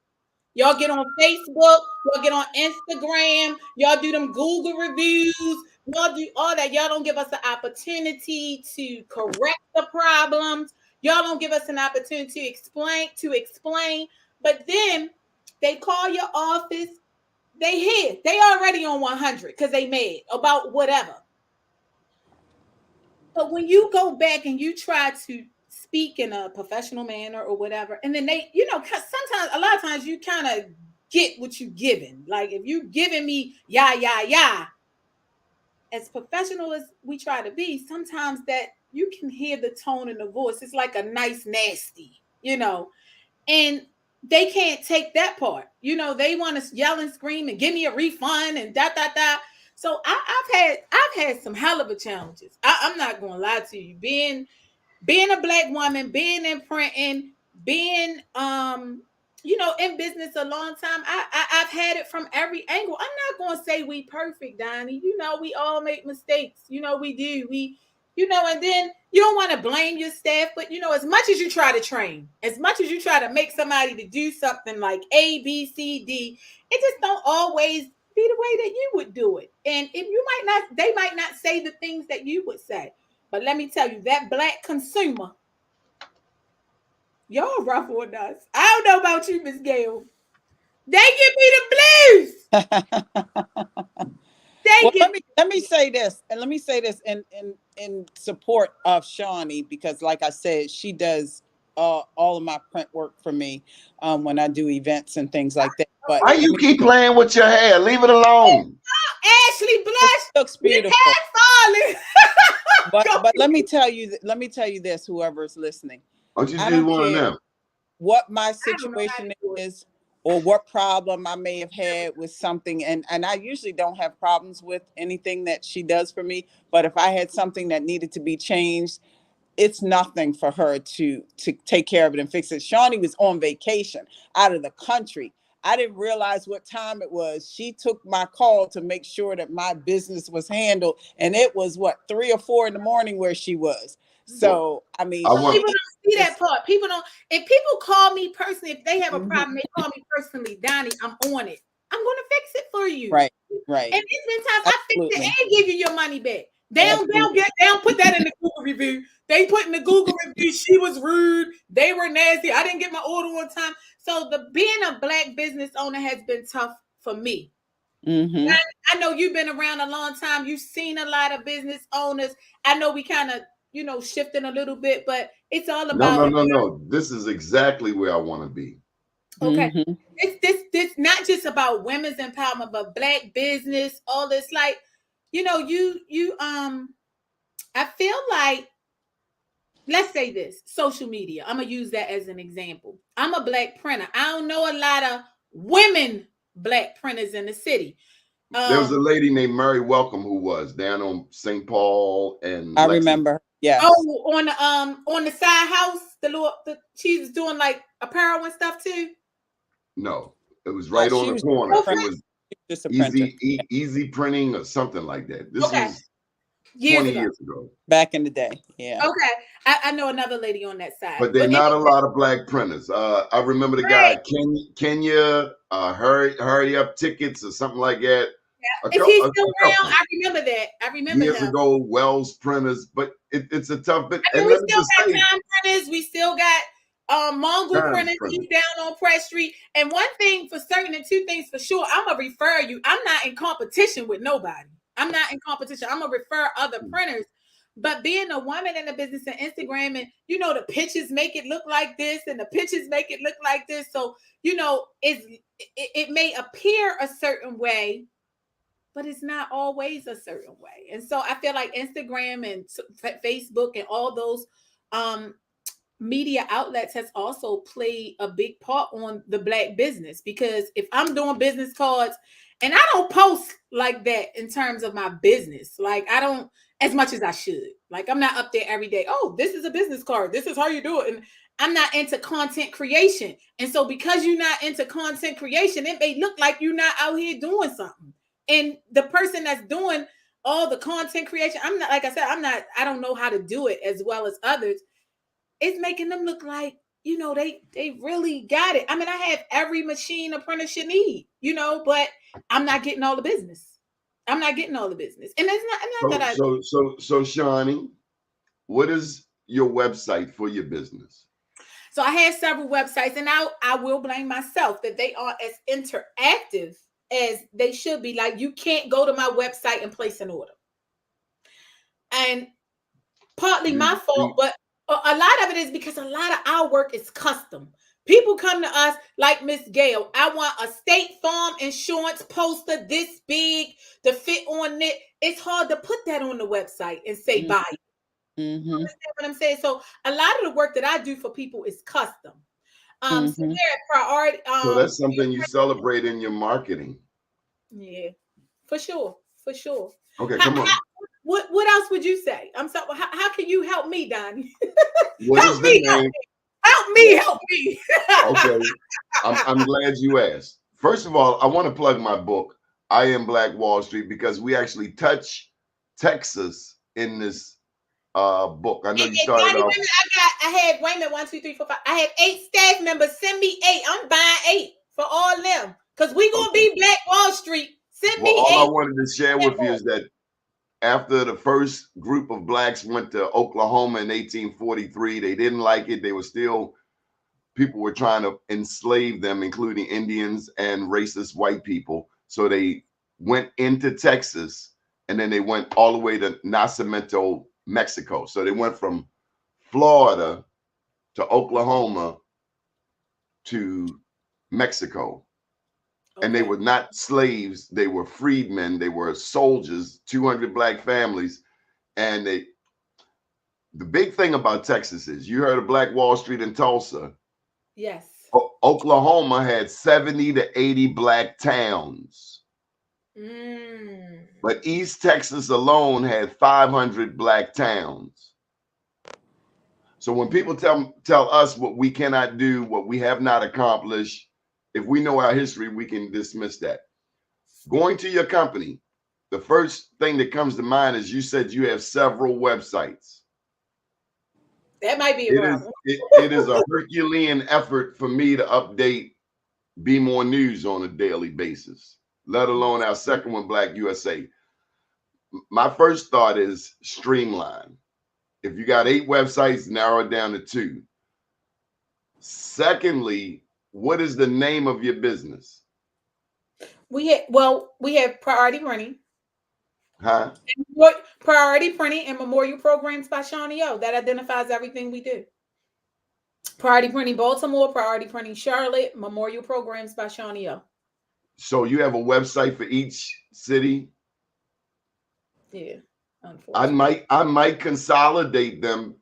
Y'all get on Facebook, y'all get on Instagram, y'all do them Google reviews, y'all do all that. Y'all don't give us an opportunity to correct the problems. Y'all don't give us an opportunity to explain. But then they call your office, they already on 100 because they mad about whatever. But when you go back and you try to speak in a professional manner or whatever, and then they, sometimes, a lot of times you kind of get what you giving. Like if you giving me yeah, as professional as we try to be, sometimes that you can hear the tone in the voice. It's like a nice nasty, and they can't take that part. They want to yell and scream and give me a refund and da. So I've had some hell of a challenges. I'm not gonna lie to you. Being a Black woman, being in printing, being in business a long time, I've had it from every angle. I'm not gonna say we perfect, Donnie. We all make mistakes. We do. And then you don't want to blame your staff, but as much as you try to train, as much as you try to make somebody to do something like A, B, C, D, it just don't always be the way that you would do it. And if they might not say the things that you would say. But let me tell you, that Black consumer, y'all rough on us. I don't know about you, Miss Gail. They give me the blues. Let me say this, and let me say this in support of Shawnie, because like I said, she does all of my print work for me when I do events and things like that. But why you keep playing with your hair? Leave it alone. Ashley Blush, it looks beautiful. Falling. but let me tell you this, whoever's listening. Why don't you do one of them? What my situation is, or what problem I may have had with something, and I usually don't have problems with anything that she does for me, but if I had something that needed to be changed, it's nothing for her to take care of it and fix it. Shawnie was on vacation out of the country. I didn't realize what time it was. She took my call to make sure that my business was handled, and it was 3 or 4 in the morning where she was. So I mean, people don't see that part. People don't. If people call me personally, if they have a problem, they call me personally. Donnie, I'm on it. I'm going to fix it for you. Right. And there's been times I fix it and give you your money back. They don't put that in the Google review. They put in the Google review, she was rude. They were nasty. I didn't get my order on time. So being a Black business owner has been tough for me. Mm-hmm. I know you've been around a long time. You've seen a lot of business owners. I know we kind of, shifting a little bit, but it's all about. No. This is exactly where I want to be. Okay. Mm-hmm. It's not just about women's empowerment, but Black business, all this, like, I feel like, let's say this, social media. I'm going to use that as an example. I'm a Black printer. I don't know a lot of women Black printers in the city. There was a lady named Mary Welcome who was down on St. Paul and I remember. Yeah. Oh, on the side house, she was doing like apparel and stuff too. No, it was right on the corner. It was just easy printing or something like that. This was 20 years ago. Back in the day. Yeah. Okay. I know another lady on that side. But there are not a lot of Black printers. I remember the guy, Kenya, Hurry Up Tickets or something like that. Yeah. Is he still around? I remember that. I remember years ago, Wells Printers, but it's a tough bit. I mean, we still got time printers. We still got Mongol printers down on Press Street. And one thing for certain and two things for sure, I'm going to refer you. I'm not in competition with nobody. I'm not in competition. I'm going to refer other printers. But being a woman in the business and Instagram, and the pictures make it look like this and the pictures make it look like this. So, it may appear a certain way, but it's not always a certain way. And so I feel like Instagram and Facebook and all those media outlets has also played a big part on the Black business, because if I'm doing business cards, and I don't post like that in terms of my business, like I don't as much as I should. Like I'm not up there every day. Oh, this is a business card. This is how you do it. And I'm not into content creation. And so because you're not into content creation, it may look like you're not out here doing something. And the person that's doing all the content creation, I'm not, like I said, I don't know how to do it as well as others. It's making them look like, you know, they really got it. I mean, I have every machine apprentice should need, you know, but I'm not getting all the business. I'm not getting all the business. And it's not that I. So Shawnie, what is your website for your business? So I have several websites, and I will blame myself that they are as interactive as they should be. Like you can't go to my website and place an order. And partly my fault, but a lot of it is because a lot of our work is custom. People come to us like Miss Gail. I want a State Farm insurance poster this big to fit on it. It's hard to put that on the website and say buy it. Mm-hmm. You understand what I'm saying? So a lot of the work that I do for people is custom. So they're priority. So that's something you celebrate in your marketing. Yeah, for sure. Okay, come on. What else would you say? I'm sorry. How can you help me, Doni? Help me. Help me. Okay, I'm glad you asked. First of all, I want to plug my book, I Am Black Wall Street, because we actually touch Texas in this book. I know you started off. I had, wait a minute, 1, 2, 3, 4, 5. I had 8 staff members. Send me 8. I'm buying 8 for all them, because we gonna be Black Wall Street. Send me 8. All I wanted to share with you is that after the first group of blacks went to Oklahoma in 1843, they didn't like it. They were still, people were trying to enslave them, including Indians and racist white people. So they went into Texas, and then they went all the way to Nacimiento, Mexico. So they went from Florida to Oklahoma to Mexico. Okay. And they were not slaves. They were freedmen. They were soldiers, 200 black families. And the big thing about Texas is, you heard of Black Wall Street in Tulsa. Yes. Oklahoma had 70 to 80 black towns. But East Texas alone had 500 black towns. So when people tell us what we cannot do, what we have not accomplished, if we know our history, we can dismiss that. Going to your company, the first thing that comes to mind is you said you have several websites. That might be a problem. It is a Herculean effort for me to update Be More News on a daily basis, let alone our second one, Black USA. My first thought is streamline. If you got 8 websites, narrow it down to 2. Secondly, what is the name of your business? We have Priority Printing. Huh? Priority Printing and Memorial Programs by ShawnieO. That identifies everything we do. Priority Printing Baltimore, Priority Printing Charlotte, Memorial Programs by ShawnieO. So you have a website for each city? Yeah, unfortunately. I might consolidate them.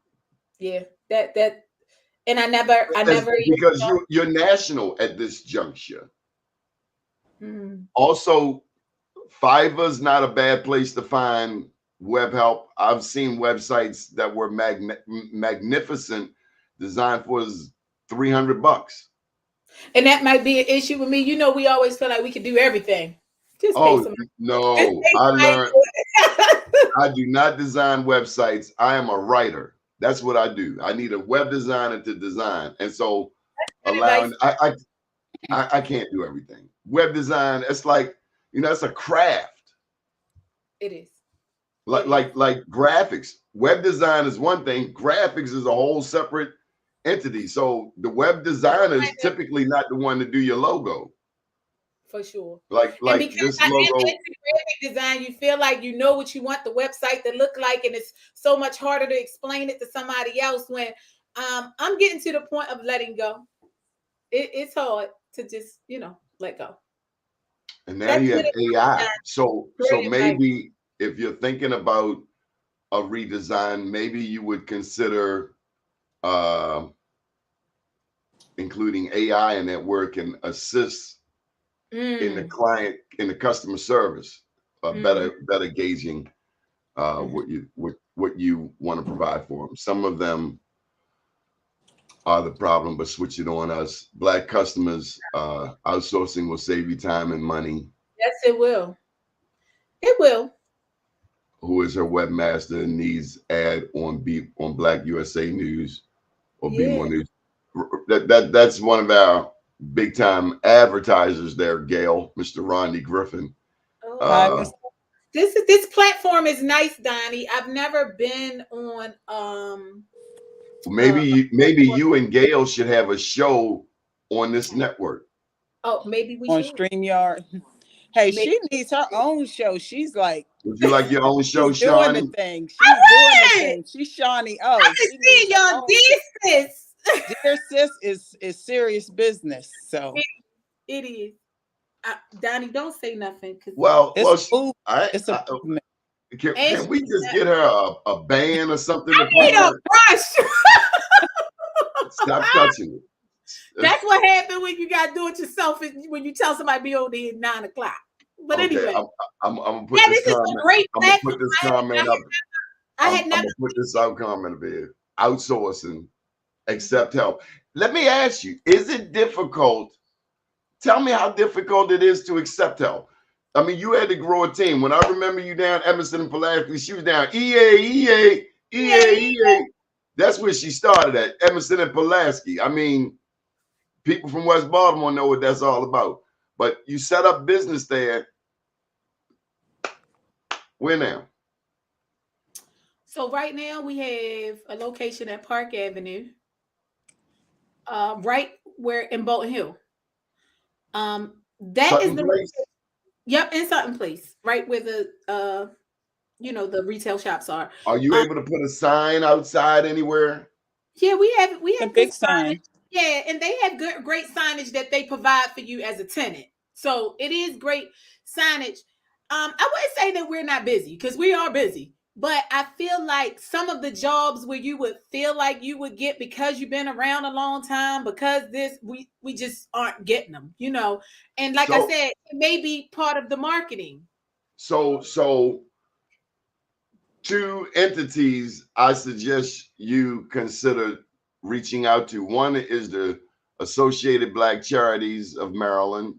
Yeah, that. And I never because you're national at this juncture. Also, Fiverr's not a bad place to find web help. I've seen websites that were magnificent, designed for $300. And that might be an issue with me. You know, we always feel like we could do everything. Just no, I learned. I do not design websites. I am a writer. That's what I do. I need a web designer to design. And so allowing, I can't do everything. Web design, it's like, it's a craft. It is. Like graphics. Web design is one thing. Graphics is a whole separate entity. So the web designer is typically not the one to do your logo. For sure. Like this logo. Graphic design, you feel like you know what you want the website to look like, and it's so much harder to explain it to somebody else when I'm getting to the point of letting go. It's hard to just, let go. And now you have AI. So maybe if you're thinking about a redesign, maybe you would consider uh, including AI and that where it can assist in the client, in the customer service, better gauging what you want to provide for them. Some of them are the problem, but switch it on us. Black customers, outsourcing will save you time and money. Yes, it will. It will. Who is her webmaster needs ad on Black USA News or Be More News. That's one of our big time advertisers there, Gail, Mr. Rodney Griffin. This platform is nice, Donnie. I've never been on maybe you and Gail should have a show on this network. Oh, maybe we on should. StreamYard. Hey, she needs her own show. She's like, would you like your own show, she's Shawnie? doing the thing. She's doing the thing. She's Shawnie O. I can see y'all. Dear sis. Dear sis is serious business. So it is. Donnie, don't say nothing. Can we just get her a band or something? I need a brush. Stop touching it. That's what happened when you got to do it yourself. When you tell somebody be over there at 9 o'clock. But anyway, I'm gonna put this comment. I'm gonna put this comment up. I'm gonna put this comment up here. Outsourcing, accept help. Let me ask you: is it difficult? Tell me how difficult it is to accept help. I mean, you had to grow a team. When I remember you down Edmondson Pulaski, she was down EA. That's where she started at, Edmondson and Pulaski. I mean, people from West Baltimore know what that's all about. But you set up business there. Where now? So right now we have a location at Park Avenue, right where in Bolton Hill. That Sutton is the place. Yep, in Sutton Place, right where the the retail shops are. Are you able to put a sign outside anywhere? Yeah, we have a big sign. Yeah, and they have great signage that they provide for you as a tenant. So it is great signage. I wouldn't say that we're not busy because we are busy, but I feel like some of the jobs where you would feel like you would get because you've been around a long time, because we just aren't getting them, And like I said, it may be part of the marketing. So two entities I suggest you consider reaching out to. One is the Associated Black Charities of Maryland,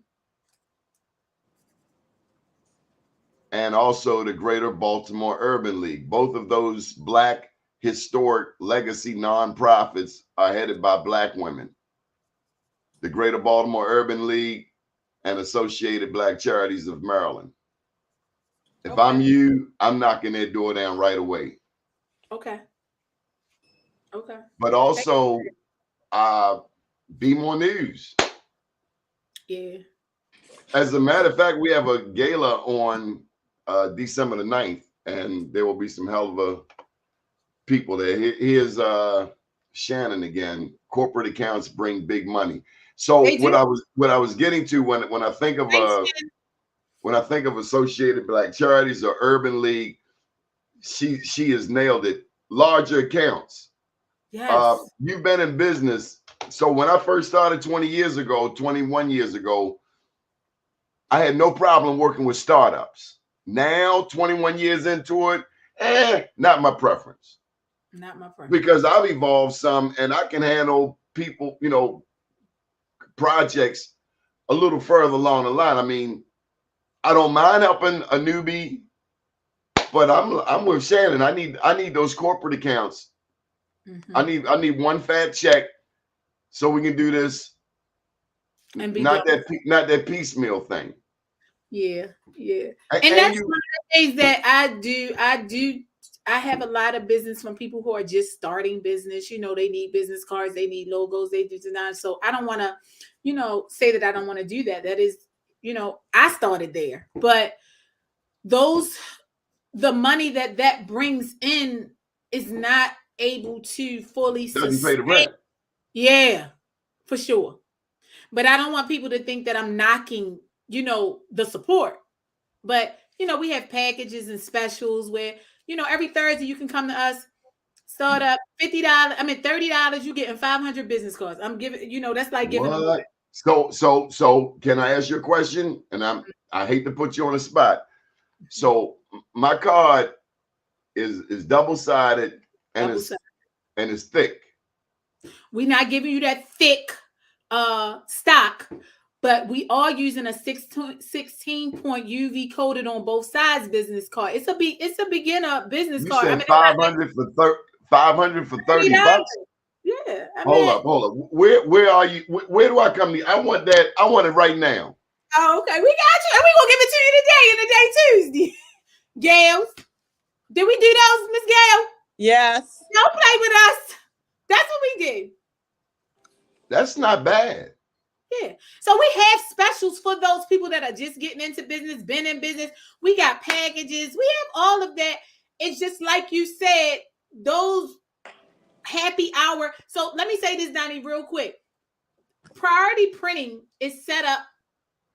and also the Greater Baltimore Urban League. Both of those Black historic legacy nonprofits are headed by Black women. The Greater Baltimore Urban League and Associated Black Charities of Maryland. If I'm you, I'm knocking their door down right away. Okay. But also, Be More News. Yeah. As a matter of fact, we have a gala on December the 9th, and there will be some hell of a people there. Here's Shannon again. Corporate accounts bring big money. So what I was getting to when I think of Associated Black Charities or Urban League, she has nailed it. Larger accounts. Yes. You've been in business. So when I first started 21 years ago, I had no problem working with startups. Now, 21 years into it, not my preference. Not my preference. Because I've evolved some and I can handle people, projects a little further along the line. I mean, I don't mind helping a newbie, but I'm with Shannon. I need those corporate accounts. Mm-hmm. I need one fat check so we can do this. And not that piecemeal thing. Yeah. And that's one of the things that I do. I have a lot of business from people who are just starting business. They need business cards, they need logos, they do design. So I don't want to, say that I don't want to do that. That is, I started there. But the money that brings in is not able to fully doesn't pay the rent. Yeah, for sure. But I don't want people to think that I'm knocking, the support. But, we have packages and specials where, every Thursday you can come to us, Start up $50. I mean $30. You getting 500 business cards. I'm giving. You know, that's like giving them away. What? So can I ask you a question? And I hate to put you on the spot. So my card is double-sided and it's thick. We're not giving you that thick stock, but we are using a 16-point UV coated on both sides business card. It's a beginner business card. You said 500 for $30. Yeah. Hold up. Where are you? Where do I come to? I want that. I want it right now. Oh, okay. We got you. And we're gonna give it to you today in the day Tuesday. Gail. Did we do those, Miss Gail? Yes. Don't play with us. That's what we do. That's not bad. Yeah. So we have specials for those people that are just getting into business, been in business. We got packages. We have all of that. It's just like you said, those happy hour. So let me say this, Doni, real quick. Priority Printing is set up.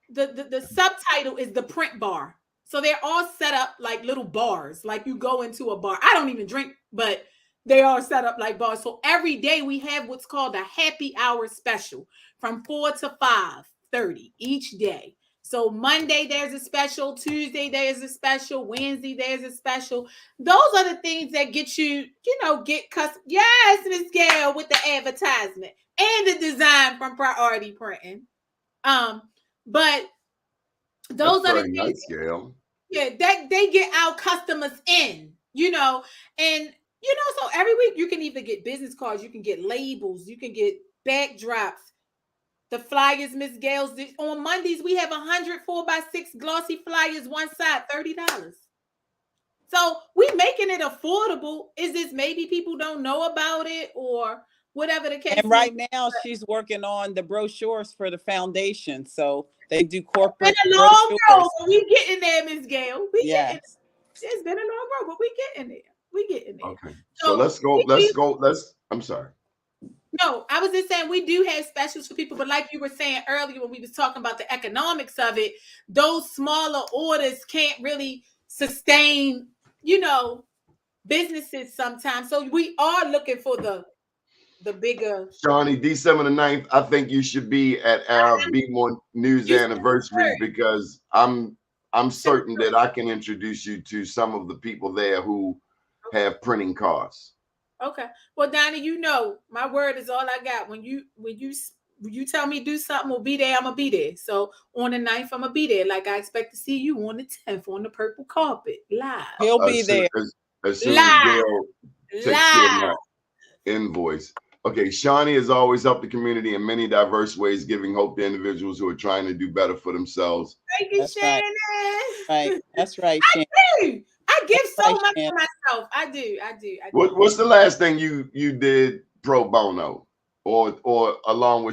The subtitle is the print bar. So they're all set up like little bars, like you go into a bar. I don't even drink, but they are set up like bars. So every day we have what's called a happy hour special from 4 to 5:30 each day. So Monday there's a special, Tuesday there's a special, Wednesday there's a special. Those are the things that get you, get custom. Yes, Miss Gail, with the advertisement and the design from Priority Printing. But those are the things. Nice, Gail. Yeah, that they get our customers in, and so every week you can either get business cards, you can get labels, you can get backdrops. The flyers, Miss Gail's. On Mondays, we have 100 4x6 glossy flyers, one side, $30. So we making it affordable. Is this maybe people don't know about it or whatever the case? And right now, she's working on the brochures for the foundation. So they do corporate. It's been a long road, but we getting there, Miss Gail. Yes. It's been a long road, but we getting there. We getting there. Okay. So let's go. I'm sorry. No, I was just saying we do have specials for people, but like you were saying earlier when we was talking about the economics of it, those smaller orders can't really sustain, businesses sometimes. So we are looking for the bigger. Shawnie, December the 9th, I think you should be at our Be More News anniversary because I'm certain that I can introduce you to some of the people there who have printing cards. Okay. Well, Doni, my word is all I got. When you tell me do something, we'll be there. I'm gonna be there. So on the 9th, I'm gonna be there. Like I expect to see you on the 10th on the purple carpet live. He'll be there. As soon as Gail takes care of my invoice. Okay, Shawnie has always helped the community in many diverse ways, giving hope to individuals who are trying to do better for themselves. Thank you, Shannon. Right. That's right, Shannon. I give so much to myself. I do. What's the last thing you did pro bono or along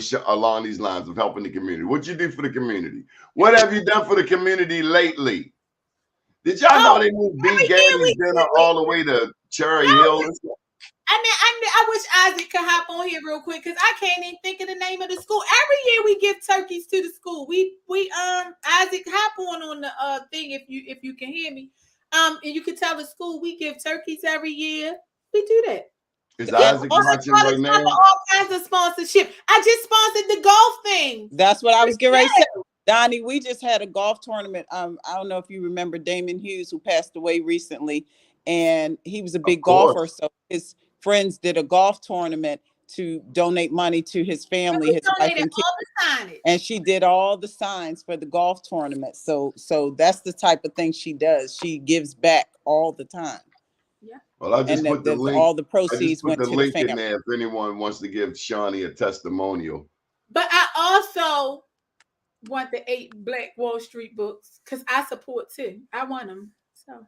these lines of helping the community? What you do for the community? What have you done for the community lately? Did y'all know they moved B. Gaddy's dinner all the way to Cherry Hill? I wish Isaac could hop on here real quick because I can't even think of the name of the school. Every year we give turkeys to the school. We Isaac, hop on the thing if you can hear me. And you can tell the school we give turkeys every year. We do that. Is Isaac watching right now? All kinds of sponsorship. I just sponsored the golf thing. That's what I was getting ready to say. Donnie, we just had a golf tournament. I don't know if you remember Damon Hughes, who passed away recently, and he was a big golfer. So his friends did a golf tournament to donate money to his family, his wife and kids. And she did all the signs for the golf tournament. So that's the type of thing she does. She gives back all the time. Yeah. Well, I just put the link. All the proceeds went to the family. In there if anyone wants to give Shawnie a testimonial. But I also want the 8 Black Wall Street books because I support too. I want them. So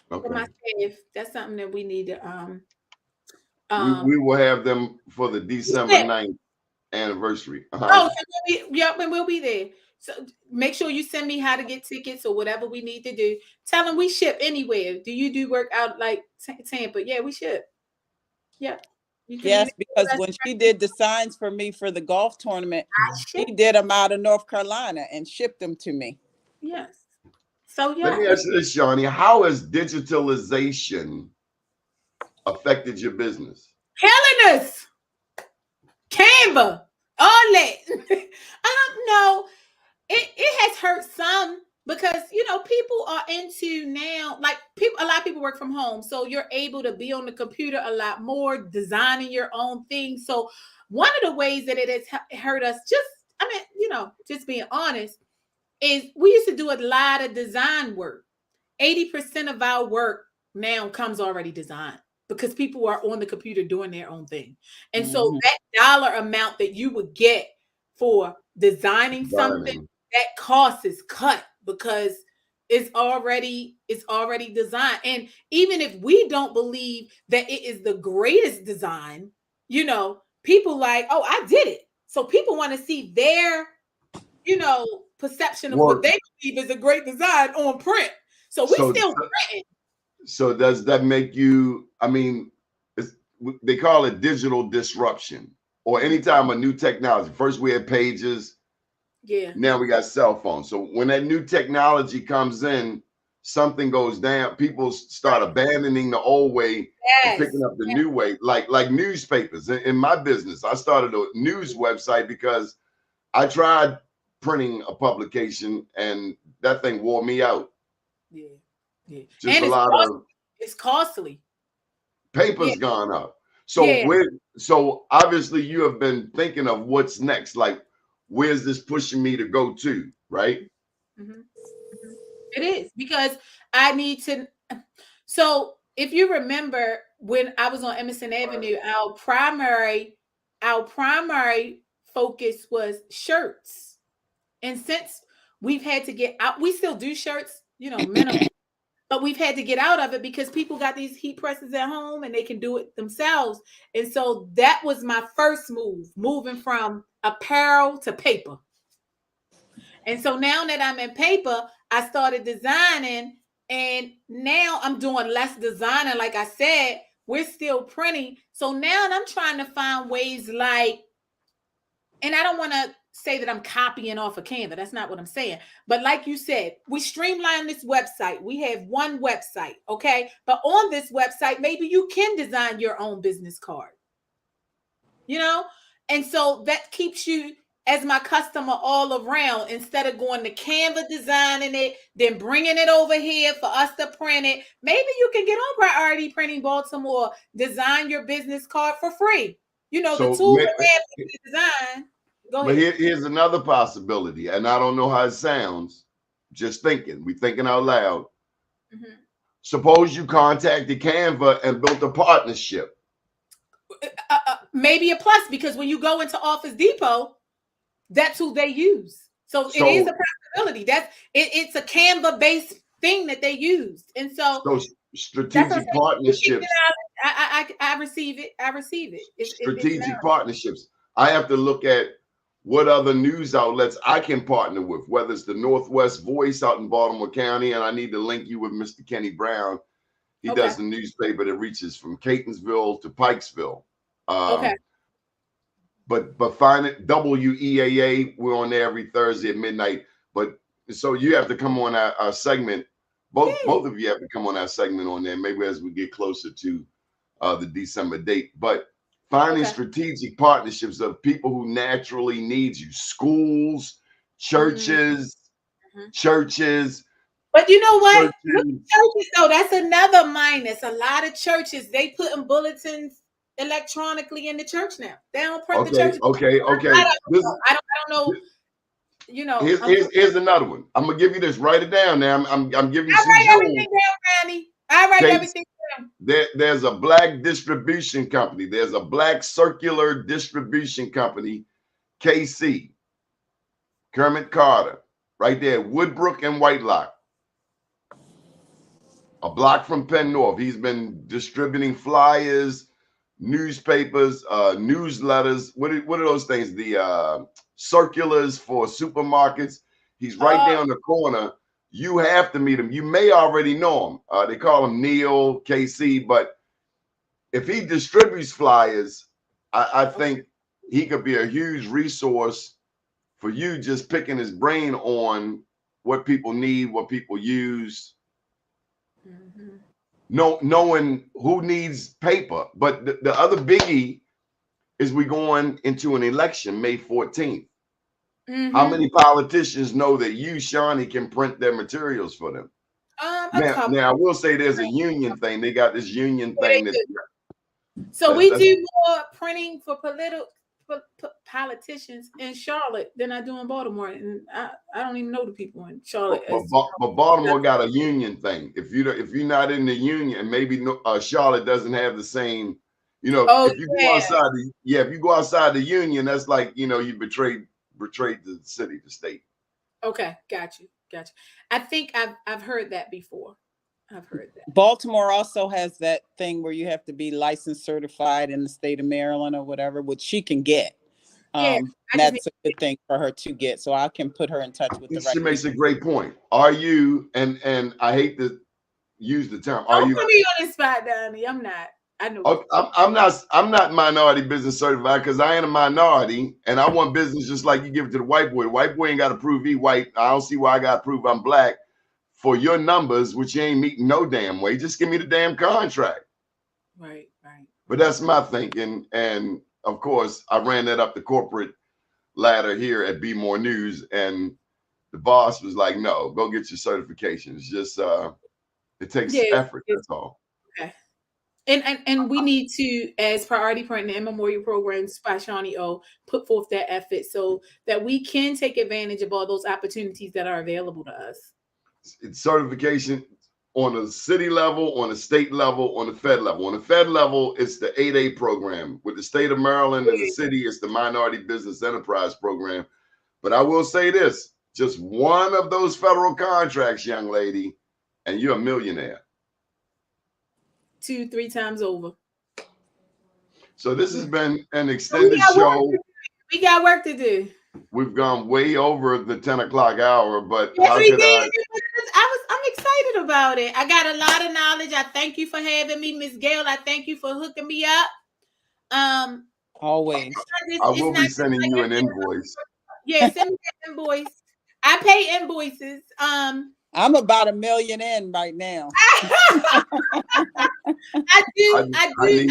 for my staff, that's something that we need to we will have them for the December 9th anniversary. Oh, so we'll be there. So make sure you send me how to get tickets or whatever we need to do. Tell them we ship anywhere. Do you do work out like Tampa? Yeah, we ship. Yeah. Yes, because when she did the signs for me for the golf tournament, she did them out of North Carolina and shipped them to me. Yes. So yeah. Let me ask you this, Shawnie. How is digitalization affected your business? Killing us. Canva. All that. No, it has hurt some because people are into now, like a lot of people work from home, so you're able to be on the computer a lot more, designing your own thing. So one of the ways that it has hurt us, just being honest, is we used to do a lot of design work. 80% of our work now comes already designed because people are on the computer doing their own thing. And so that dollar amount that you would get for designing something, that cost is cut because it's already designed. And even if we don't believe that it is the greatest design, people like, oh, I did it. So people want to see their, perception of what they believe is a great design on print. So we still printing. So does that make you, they call it digital disruption, or anytime a new technology, first we had pages. Yeah. Now we got cell phones. So when that new technology comes in, something goes down. People start abandoning the old way and picking up the new way, like newspapers. In my business, I started a news website because I tried printing a publication and that thing wore me out. Yeah. Just and a lot of it's costly. Paper's gone up. So obviously you have been thinking of what's next. Like, where's this pushing me to go to, right? It is, because I need to. So if you remember when I was on Edmondson Avenue, our primary focus was shirts. And since we've had to get out, we still do shirts, minimum. But we've had to get out of it because people got these heat presses at home and they can do it themselves. And so that was my first move, moving from apparel to paper. And so now that I'm in paper, I started designing, and now I'm doing less designing. Like I said, we're still printing. So now I'm trying to find ways and I don't want to say that I'm copying off of Canva. That's not what I'm saying. But like you said, we streamline this website. We have one website, okay? But on this website, maybe you can design your own business card, And so that keeps you as my customer all around, instead of going to Canva, designing it, then bringing it over here for us to print it. Maybe you can get on Priority Printing Baltimore, design your business card for free. The tool we have to design. Go ahead. But here's another possibility, and I don't know how it sounds. Just thinking, we thinking out loud. Suppose you contacted Canva and built a partnership. Maybe a plus, because when you go into Office Depot, that's who they use. So it is a possibility. It's a Canva-based thing that they used, and so strategic partnerships. I receive it. Strategic partnerships. I have to look at what other news outlets I can partner with, whether it's the Northwest Voice out in Baltimore County, and I need to link you with Mr. Kenny Brown. He does the newspaper that reaches from Catonsville to Pikesville. But find it, WEAA. We're on there every Thursday at midnight. But so you have to come on our segment. Both of you have to come on our segment on there. Maybe as we get closer to the December date. But finding strategic partnerships of people who naturally need you, schools, churches. But you know what? Churches, though, that's another minus. A lot of churches, they put in bulletins electronically in the church now. They don't print the church. Okay. I don't know. Here's another one. I'm gonna give you this. Write it down now. I'm giving you some. I write everything down, Ronnie. I write everything down. There's a black distribution company. There's a black circular distribution company, KC. Kermit Carter, right there, Woodbrook and Whitelock. A block from Penn North. He's been distributing flyers, newspapers, newsletters. What are those things? The circulars for supermarkets. He's right there on the corner. You have to meet him. You may already know him. They call him Neil, KC, but if he distributes flyers, I think he could be a huge resource for you, just picking his brain on what people need, what people use. knowing who needs paper. But the other biggie is we going into an election May 14th. How many politicians know that you, Shawnie, can print their materials for them? Now I will say there's a union thing. They got this union thing that. So we do more printing for politicians in Charlotte than I do in Baltimore, and I don't even know the people in Charlotte. But Baltimore got a union thing. If you're not in the union, maybe Charlotte doesn't have the same. You know, if you go outside, if you go outside the union, that's like, you know, you betrayed the city, the state. Okay, got you. I think I've heard that before. I've heard that. Baltimore also has that thing where you have to be licensed, certified in the state of Maryland or whatever, which she can get. That's a good thing for her to get. So I can put her in touch with the right. She makes a great point. Are you, and I hate to use the term, Don't put me on the spot, Doni. I'm not. I know. I'm not minority business certified because I ain't a minority, and I want business just like you give it to the white boy. The white boy ain't got to prove he white. I don't see why I got to prove I'm black for your numbers, which you ain't meeting no damn way. Just give me the damn contract. Right. But that's my thinking, and of course, I ran that up the corporate ladder here at Be More News, and the boss was like, "No, go get your certifications. Just it takes effort. That's all." Okay. And we need to, as Priority Printing and Memorial Programs by ShawnieO, put forth that effort so that we can take advantage of all those opportunities that are available to us. It's certification on a city level, on a state level, on the Fed level. On the Fed level, it's the 8A program. With the state of Maryland and the city, it's the Minority Business Enterprise program. But I will say this, just one of those federal contracts, young lady, and you're a millionaire. 2-3 times over. So this has been an extended show. We got work to do. We've gone way over the 10 o'clock hour, but I'm excited about it. I got a lot of knowledge. I thank you for having me, Miss Gail. I thank you for hooking me up. Always. I will be sending you an invoice. Yeah, send me an invoice. I pay invoices. I'm about $1 million in right now. I do need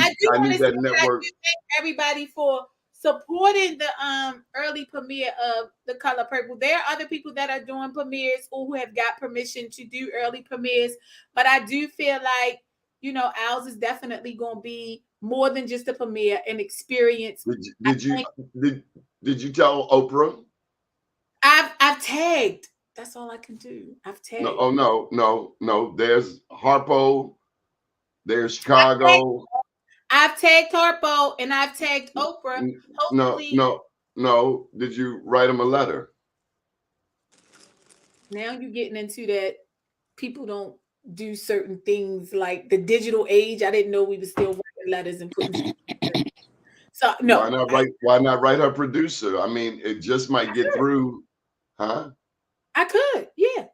that network. Thank everybody for supporting the early premiere of The Color Purple. There are other people that are doing premieres who have got permission to do early premieres, but I do feel like, you know, ours is definitely going to be more than just a premiere, an experience. Did you tell Oprah? I've tagged. That's all I can do. I've tagged. No. There's Harpo. There's Chicago. I've tagged Harpo and I've tagged Oprah. Hopefully. No. Did you write him a letter? Now you're getting into that. People don't do certain things like the digital age. I didn't know we were still writing letters and putting. So no. Why not write her producer? I mean, it just might get through, huh? I could, yeah.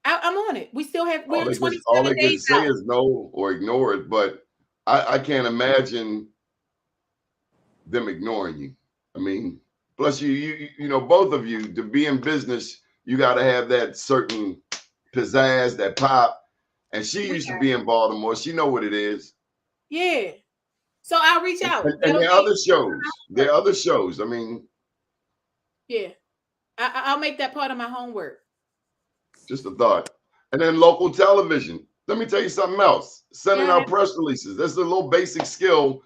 I'm on it. We still have. We're 27 days out. All they can say is no or ignore it, but I can't imagine them ignoring you. I mean, plus you know, both of you, to be in business, you got to have that certain pizzazz, that pop. And she used to be in Baltimore. She know what it is. Yeah. So I'll reach out. And there are other shows. There are other shows. I mean. Yeah. I'll make that part of my homework. Just a thought. And then local television. Let me tell you something else. Sending out press releases. That's a little basic skill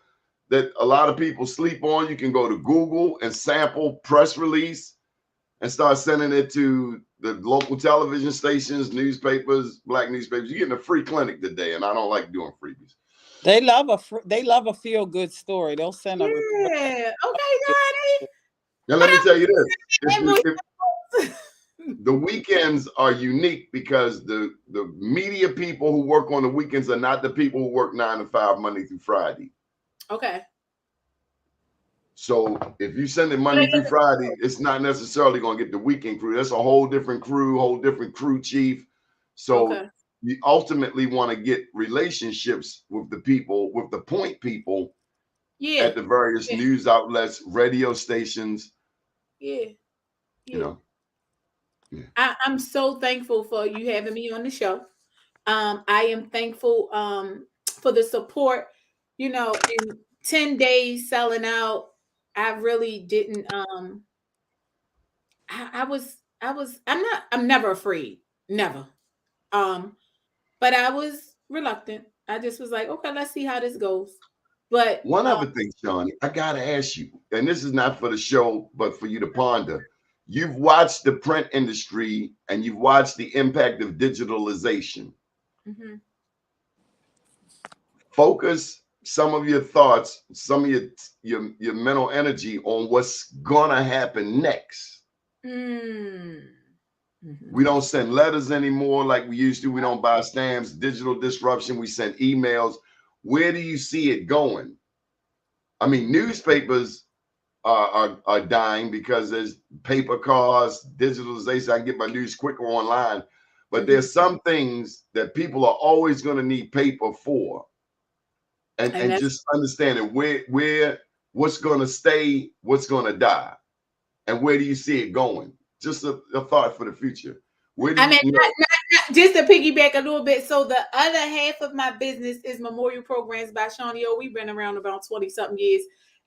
that a lot of people sleep on. You can go to Google and sample press release and start sending it to the local television stations, newspapers, black newspapers. You're getting a free clinic today, and I don't like doing freebies. They love a feel good story. They'll send a Okay, Doni. Now let me tell you this. The weekends are unique because the media people who work on the weekends are not the people who work 9 to 5 Monday through Friday. Okay. So if you send it Monday through Friday, it's not necessarily going to get the weekend crew. That's a whole different crew chief. So you ultimately want to get relationships with the people, with the point people at the various news outlets, radio stations. You know. I'm so thankful for you having me on the show. I am thankful for the support. You know, in 10 days selling out, I really didn't I'm never afraid. Never. But I was reluctant. I just was like, okay, let's see how this goes. But One other thing, Shawnie, I gotta ask you, and this is not for the show, but for you to ponder. You've watched the print industry and you've watched the impact of digitalization. mhm. Focus some of your thoughts, some of your mental energy on what's gonna happen next. Mm. We don't send letters anymore like we used to. We don't buy stamps. Digital disruption. We send emails. Where do you see it going? I mean, newspapers are dying because there's paper cars, digitalization. I can get my news quicker online. But there's some things that people are always going to need paper for. And just understanding what's going to stay, what's going to die, and where do you see it going? Just a thought for the future. Where do you know? Not, just to piggyback a little bit. So the other half of my business is Memorial Programs by ShawnieO. We've been around about 20-something years.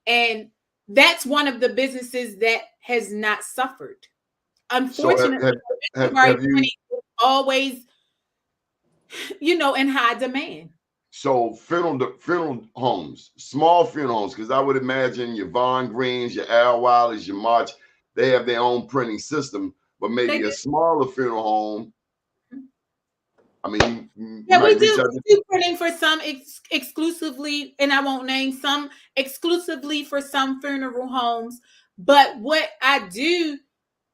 And that's one of the businesses that has not suffered. Unfortunately, have you always, in high demand. So funeral homes, small funeral homes, because I would imagine your Von Greens, your Al Wiley's, your March, they have their own printing system, but maybe a smaller funeral home. I mean, we do printing for some exclusively, and I won't name some exclusively for some funeral homes. But what I do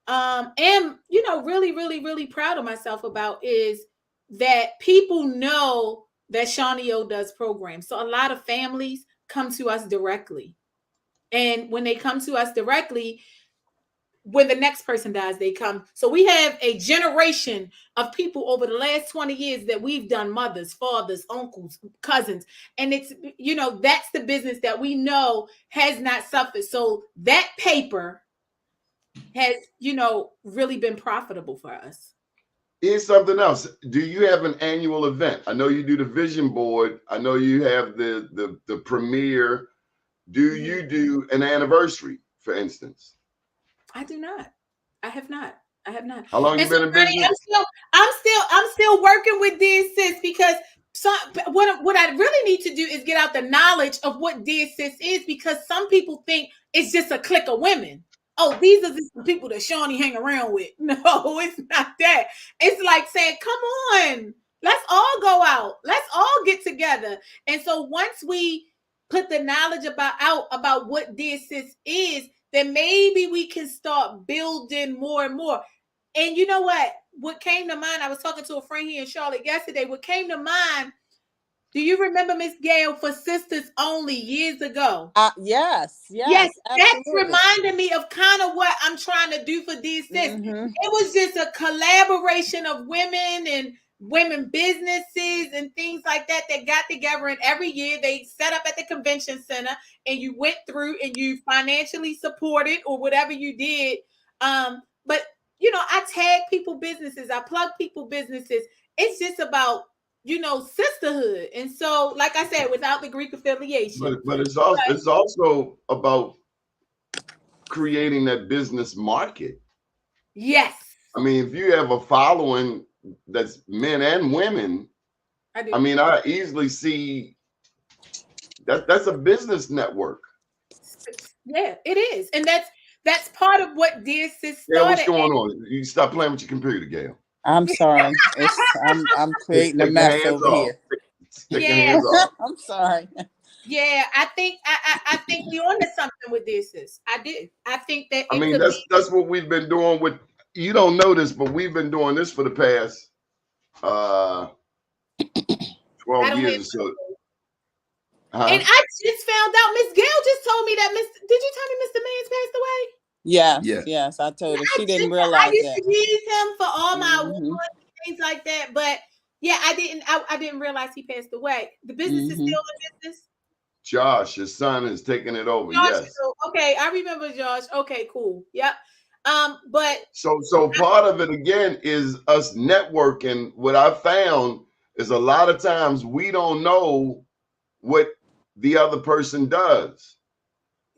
am, really, really, really proud of myself about is that people know that ShawnieO does programs. So a lot of families come to us directly. And when they come to us directly, when the next person dies, they come. So we have a generation of people over the last 20 years that we've done mothers, fathers, uncles, cousins. And it's, that's the business that we know has not suffered. So that paper has, really been profitable for us. Here's something else. Do you have an annual event? I know you do the vision board. I know you have the premiere. Do you do an anniversary, for instance? I do not. I have not. How long you been in business? I'm still working with Dear Sis because what I really need to do is get out the knowledge of what Dear Sis is, because some people think it's just a clique of women. Oh, these are just the people that Shawnie hang around with. No, it's not that. It's like saying, come on, let's all go out. Let's all get together. And so once we put the knowledge about what Dear Sis is, then maybe we can start building more and more. And you know what? What came to mind, I was talking to a friend here in Charlotte yesterday. What came to mind, do you remember Miss Gail for Sisters Only years ago? Yes. That reminded me of kind of what I'm trying to do for Dear Sis. Mm-hmm. It was just a collaboration of women and women businesses and things like that got together, and every year they set up at the convention center and you went through and you financially supported or whatever you did. But I tag people businesses, I plug people businesses. It's just about sisterhood. And so, like I said, without the Greek affiliation. But it's also about creating that business market. Yes. I mean, if you have a following that's men and women, I easily see that's a business network. Yeah, it is. And that's part of what Dear Sis started. Yeah, what's going on? You stop playing with your computer, Gail. I'm sorry. I'm creating a mess over here. Take your hands off. I'm sorry. Yeah, I think we onto something with Dear Sis. I do. I think that that's what we've been doing with. You don't know this, but we've been doing this for the past 12 years or so. And I just found out Miss Gail just told me that did you tell me Mr. Mans passed away? Yes, I told her. She didn't realize I used that. to use him for all my awards and things like that. But yeah, I didn't realize he passed away. The business is still in business. Josh, his son, is taking it over. Josh, yes. Okay, I remember Josh. Okay, cool. Yep. But so part of it again is us networking. What I found is a lot of times we don't know what the other person does.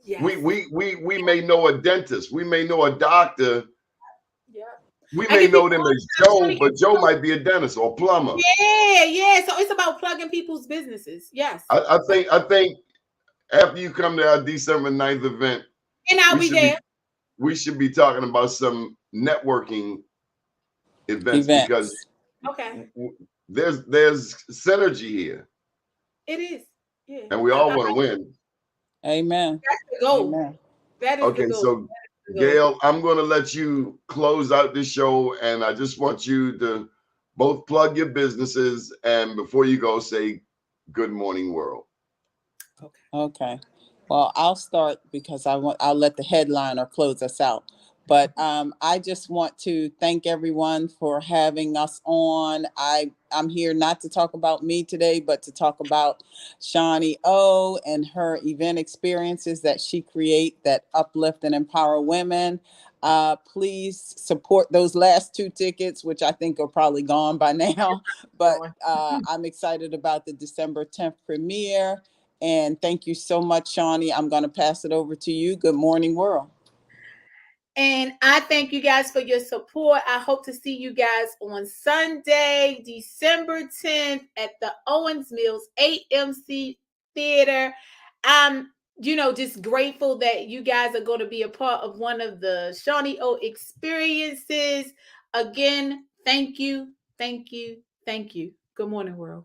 Yes. We may know a dentist, we may know a doctor, Yeah. we I may give know people them all as the time, Joe, Shawnie, but Joe might be a dentist or plumber. Yeah. So it's about plugging people's businesses. Yes. I think after you come to our December 9th event, And I'll be there. We should be talking about some networking events because Okay. there's synergy here, It is. Yeah. and we all want to win. Amen. That's the goal. Amen. That is the Okay, goal. so Gail, I'm going to let you close out this show, and I just want you to both plug your businesses, and before you go, say good morning, world. Okay. Well, I'll start because I'll let the headliner close us out. But I just want to thank everyone for having us on. I'm here not to talk about me today, but to talk about ShawnieO and her event experiences that she create that uplift and empower women. Please support those last 2 tickets, which I think are probably gone by now. But I'm excited about the December 10th premiere. And thank you so much, Shawnie. I'm going to pass it over to you. Good morning, world. And I thank you guys for your support. I hope to see you guys on Sunday, December 10th at the Owens Mills AMC Theater. Just grateful that you guys are going to be a part of one of the ShawnieO experiences. Again, thank you. Good morning, world.